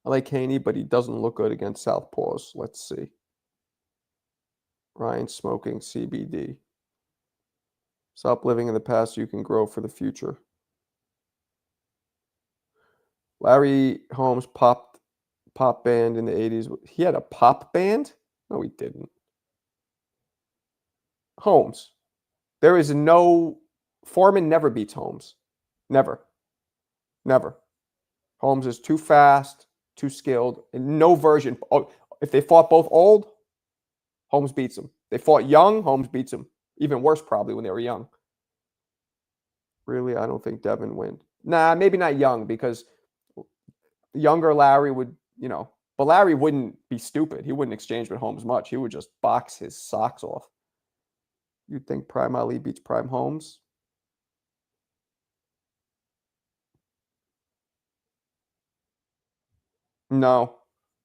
I like Haney, but he doesn't look good against Southpaws. Let's see. Ryan smoking CBD. Stop living in the past so you can grow for the future. Larry Holmes pop band in the 80s. He had a pop band? No, he didn't. Holmes. There is no... Foreman never beats Holmes. Never. Never. Holmes is too fast, too skilled. And no version. Oh, if they fought both old, Holmes beats him. They fought young, Holmes beats him. Even worse probably when they were young. Really, I don't think Devin wins. Nah, maybe not young because younger Larry would, but Larry wouldn't be stupid. He wouldn't exchange with Holmes much. He would just box his socks off. You think Prime Ali beats Prime Holmes? No.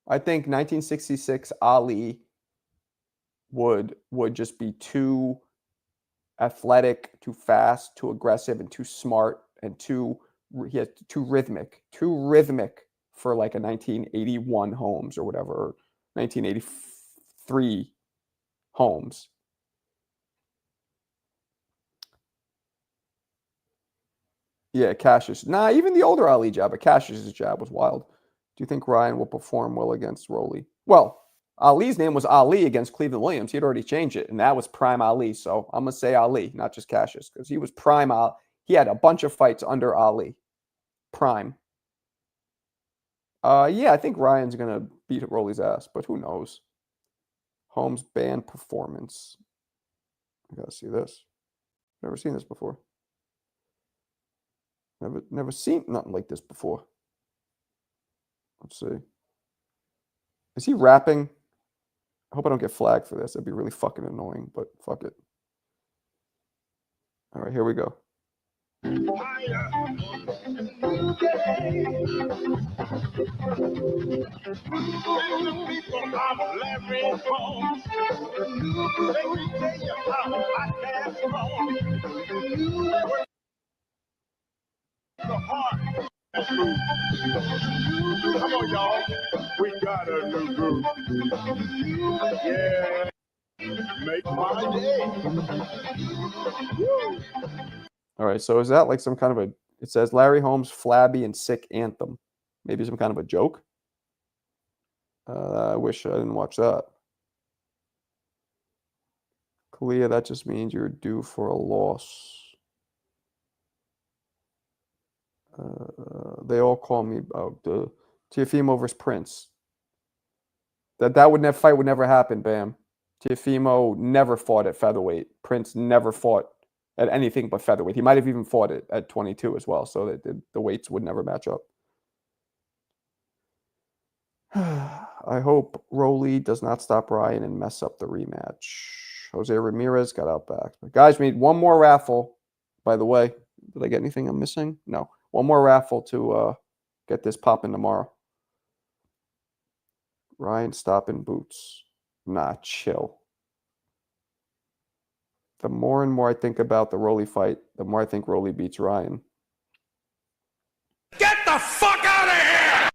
I think 1966 Ali would just be too athletic, too fast, too aggressive, and too smart, and too rhythmic for like a 1981 Holmes or whatever, or 1983 Holmes. Yeah, Cassius. Nah, even the older Ali jab, but Cassius's jab was wild. Do you think Ryan will perform well against Rolly? Well, Ali's name was Ali against Cleveland Williams. He'd already changed it, and that was Prime Ali. So I'm going to say Ali, not just Cassius, because he was Prime Ali. He had a bunch of fights under Ali. Prime. Yeah, I think Ryan's going to beat Rolly's ass, but who knows? Holmes band performance. I got to see this. Never seen this before. Never seen nothing like this before. Let's see. Is he rapping? I hope I don't get flagged for this. That'd be really fucking annoying, but fuck it. All right, here we go. Come on, y'all. We got a new group. Yeah. Make my day. Woo. All right, so is that like some kind of a... It says Larry Holmes, flabby and sick anthem. Maybe some kind of a joke? I wish I didn't watch that. Kalia, that just means you're due for a loss. They all call me the Teofimo versus Prince. That fight would never happen, Bam. Teofimo never fought at featherweight. Prince never fought at anything but featherweight. He might have even fought it at 22 as well, so that the weights would never match up. I hope Rolly does not stop Ryan and mess up the rematch. Jose Ramirez got out back. Guys, we need one more raffle. By the way, did I get anything I'm missing? No. One more raffle to get this popping tomorrow. Ryan stopping boots. Nah, chill. The more and more I think about the Rolly fight, the more I think Rolly beats Ryan. Get the fuck out of here!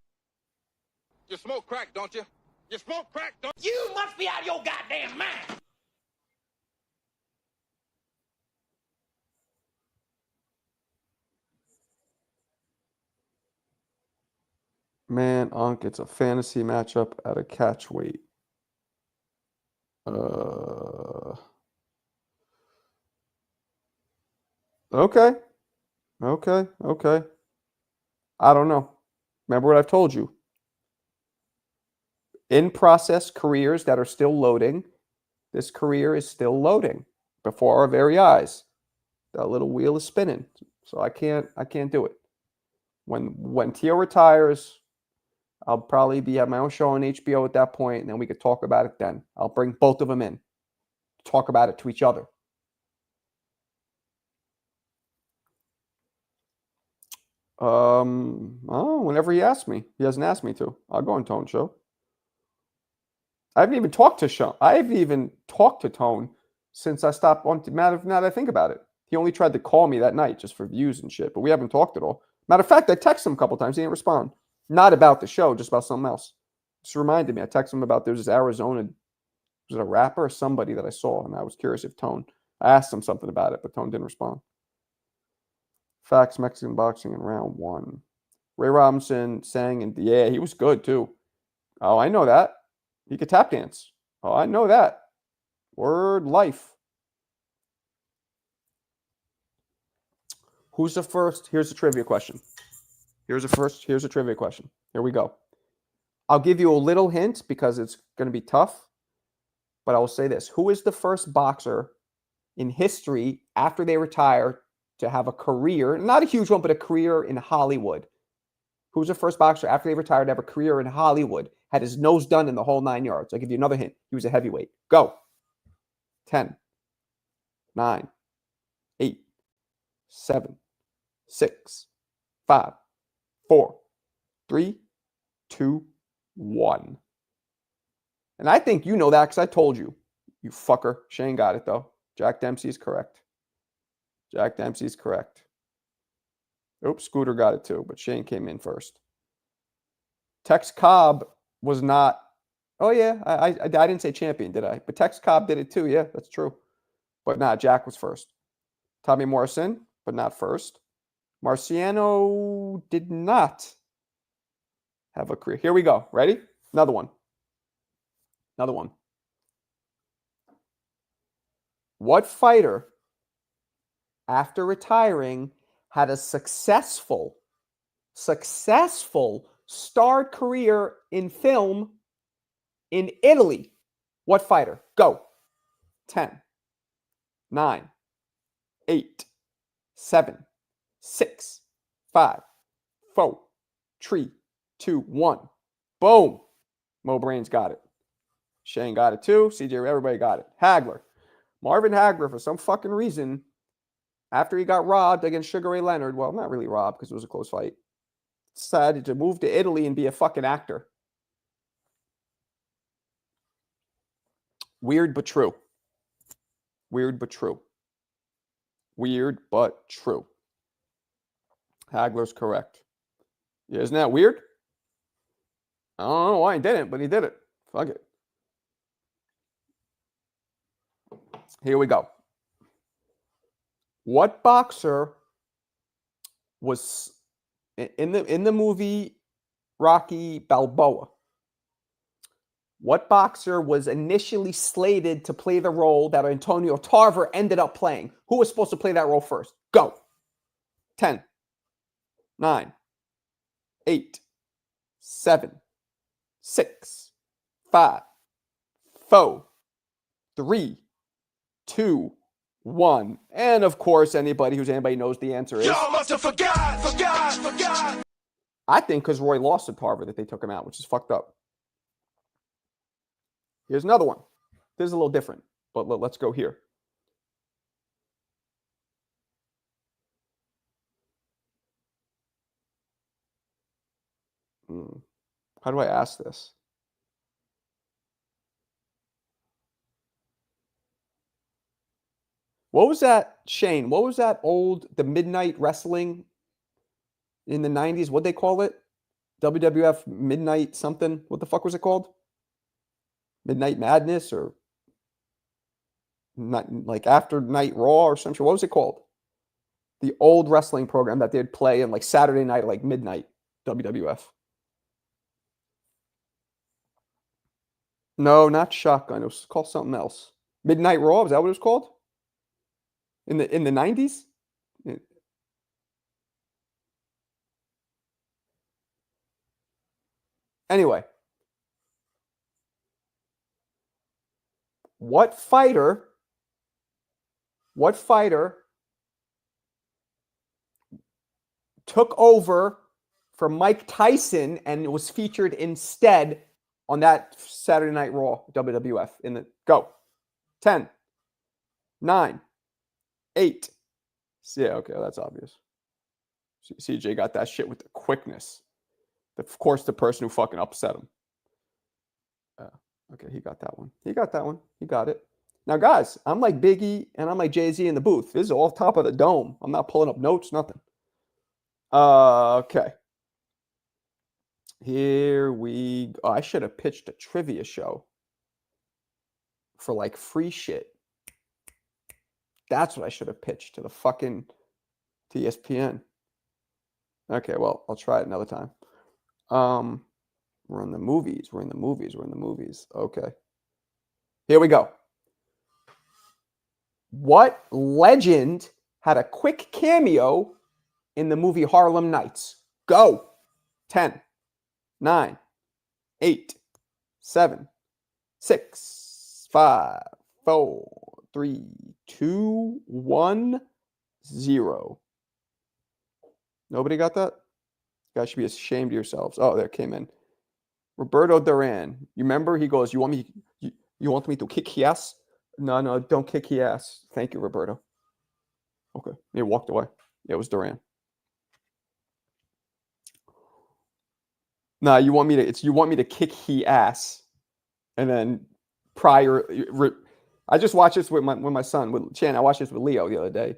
You smoke crack, don't you? You smoke crack, don't you? You must be out of your goddamn mind! Man, Unc, it's a fantasy matchup at a catch weight. Okay. I don't know. Remember what I've told you. In process careers that are still loading. This career is still loading before our very eyes. That little wheel is spinning. So I can't do it. When Tio retires, I'll probably have my own show on HBO at that point, and then we could talk about it then. I'll bring both of them in. Talk about it to each other. Whenever he asks me. He hasn't asked me to. I'll go on Tone's show. I haven't even talked to Tone since I stopped on. Now that I think about it, he only tried to call me that night just for views and shit. But we haven't talked at all. Matter of fact, I texted him a couple times. He didn't respond. Not about the show, just about something else. Just reminded me. I texted him about there's this Arizona. Was it a rapper or somebody that I saw? And I was curious if Tone. I asked him something about it, but Tone didn't respond. Facts, Mexican boxing in round 1. Ray Robinson sang, and yeah, he was good too. Oh, I know that. He could tap dance. Oh, I know that. Word life. Who's the first? Here's a trivia question. Here's a trivia question. Here we go. I'll give you a little hint because it's going to be tough, but I will say this. Who is the first boxer in history after they retire to have a career, not a huge one, but a career in Hollywood? Who's the first boxer after they retired to have a career in Hollywood, had his nose done in the whole 9 yards? I'll give you another hint. He was a heavyweight. Go. 10, 9, 8, 7, 6, 5, 4, 3, 2, 1. And I think you know that because I told you. You fucker. Shane got it, though. Jack Dempsey's correct. Jack Dempsey's correct. Oops, Scooter got it too, but Shane came in first. Tex Cobb was not. Oh, yeah. I didn't say champion, did I? But Tex Cobb did it too. Yeah, that's true. But nah, Jack was first. Tommy Morrison, but not first. Marciano did not have a career. Here we go. Ready? Another one. What fighter, after retiring, had a successful starred career in film in Italy? What fighter? Go. 10, 9, 8, 7, 6, 5, 4, 3, 2, 1. Boom. Mo Brains got it. Shane got it too. CJ, everybody got it. Hagler. Marvin Hagler, for some fucking reason, after he got robbed against Sugar Ray Leonard, well, not really robbed because it was a close fight, decided to move to Italy and be a fucking actor. Weird but true. Weird but true. Hagler's correct. Yeah, isn't that weird? I don't know why he didn't, but he did it. Fuck it. Here we go. What boxer was in the movie Rocky Balboa? What boxer was initially slated to play the role that Antonio Tarver ended up playing? Who was supposed to play that role first? Go. 10, 9, 8, 7, 6, 5, 4, 3, 2, 1. And of course, anybody knows the answer is. Y'all must have forgot. I think because Roy lost at Harvard that they took him out, which is fucked up. Here's another one. This is a little different, but let's go here. How do I ask this? What was that, Shane? What was that the midnight wrestling in the 90s? What'd they call it? WWF Midnight something? What the fuck was it called? Midnight Madness or not, like After Night Raw or something? What was it called? The old wrestling program that they'd play in like Saturday night, like midnight, WWF. No, not Shotgun. It was called something else. Midnight Raw, is that what it was called? In the 90s? Anyway. What fighter took over for Mike Tyson and was featured instead on that Saturday Night Raw WWF in the go? 10, 9, 8. Yeah, okay, that's obvious. CJ got that shit with the quickness. Of course, the person who fucking upset him. Okay, he got that one. He got it. Now, guys, I'm like Biggie and I'm like Jay-Z in the booth. This is all top of the dome. I'm not pulling up notes, nothing. Okay. Here we go. I should have pitched a trivia show for like free shit. That's what I should have pitched to the fucking ESPN. Okay, well, I'll try it another time. We're in the movies. Okay. Here we go. What legend had a quick cameo in the movie Harlem Nights? Go. 10, 9, 8, 7, 6, 5, 4, 3, 2, 1, 0. Nobody got that? You guys should be ashamed of yourselves. Oh, there it came in. Roberto Duran. You remember? He goes, you want me to kick his ass? No, don't kick his ass. Thank you, Roberto. Okay. He walked away. Yeah, it was Duran. Nah, you want me to kick his ass. And then I just watched this with my son, with Chan. I watched this with Leo the other day.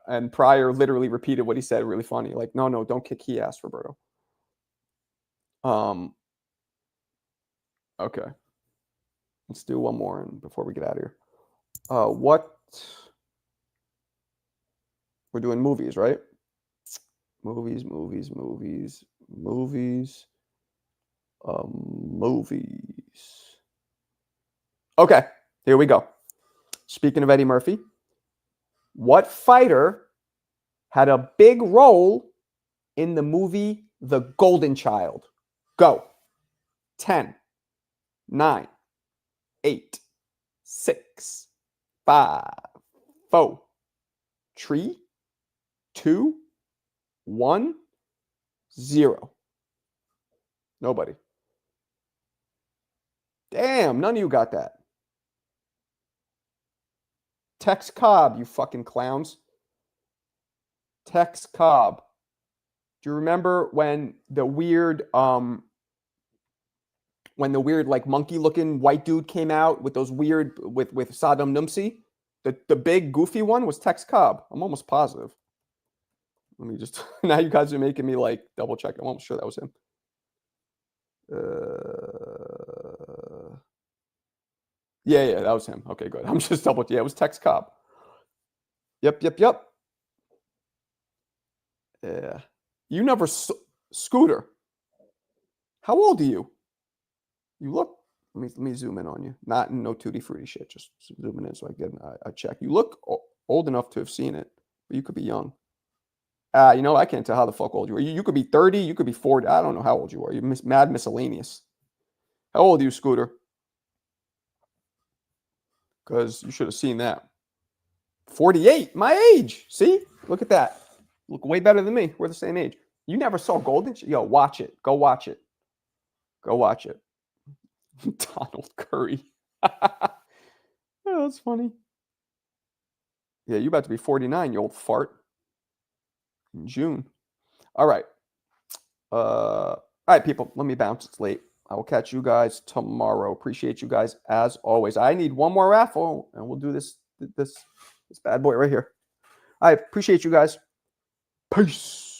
And Pryor literally repeated what he said, really funny. Like, no, don't kick his ass, Roberto. Okay. Let's do one more before we get out of here. What? We're doing movies, right? Movies. Okay, here we go. Speaking of Eddie Murphy, what fighter had a big role in the movie The Golden Child? Go. 10, 9, 8, 6, 5, 4, 3, 2, 1, 0. Nobody. Damn, none of you got that. Tex Cobb, you fucking clowns. Tex Cobb. Do you remember when the weird like monkey-looking white dude came out with those weird with Saddam Numsi? The big goofy one was Tex Cobb. I'm almost positive. Let me just now you guys are making me like double check. I'm almost sure that was him. Yeah, that was him. Okay, good. I'm just double. Yeah, it was Tex Cobb. Yep. Yeah. You never Scooter. How old are you? You look. Let me zoom in on you. Not no tutti frutti shit. Just zooming in so I get a check. You look old enough to have seen it, but you could be young. You know, I can't tell how the fuck old you are. You could be 30, you could be 40. I don't know how old you are. You're mad miscellaneous. How old are you, Scooter? Because you should have seen that. 48, my age. See? Look at that. Look way better than me. We're the same age. You never saw Golden? Yo, watch it. Go watch it. Go watch it. Donald Curry. Oh, that's funny. Yeah, you about to be 49, you old fart. In June. All right. All right, people. Let me bounce. It's late. I will catch you guys tomorrow. Appreciate you guys as always. I need one more raffle, and we'll do this bad boy right here. I appreciate you guys. Peace.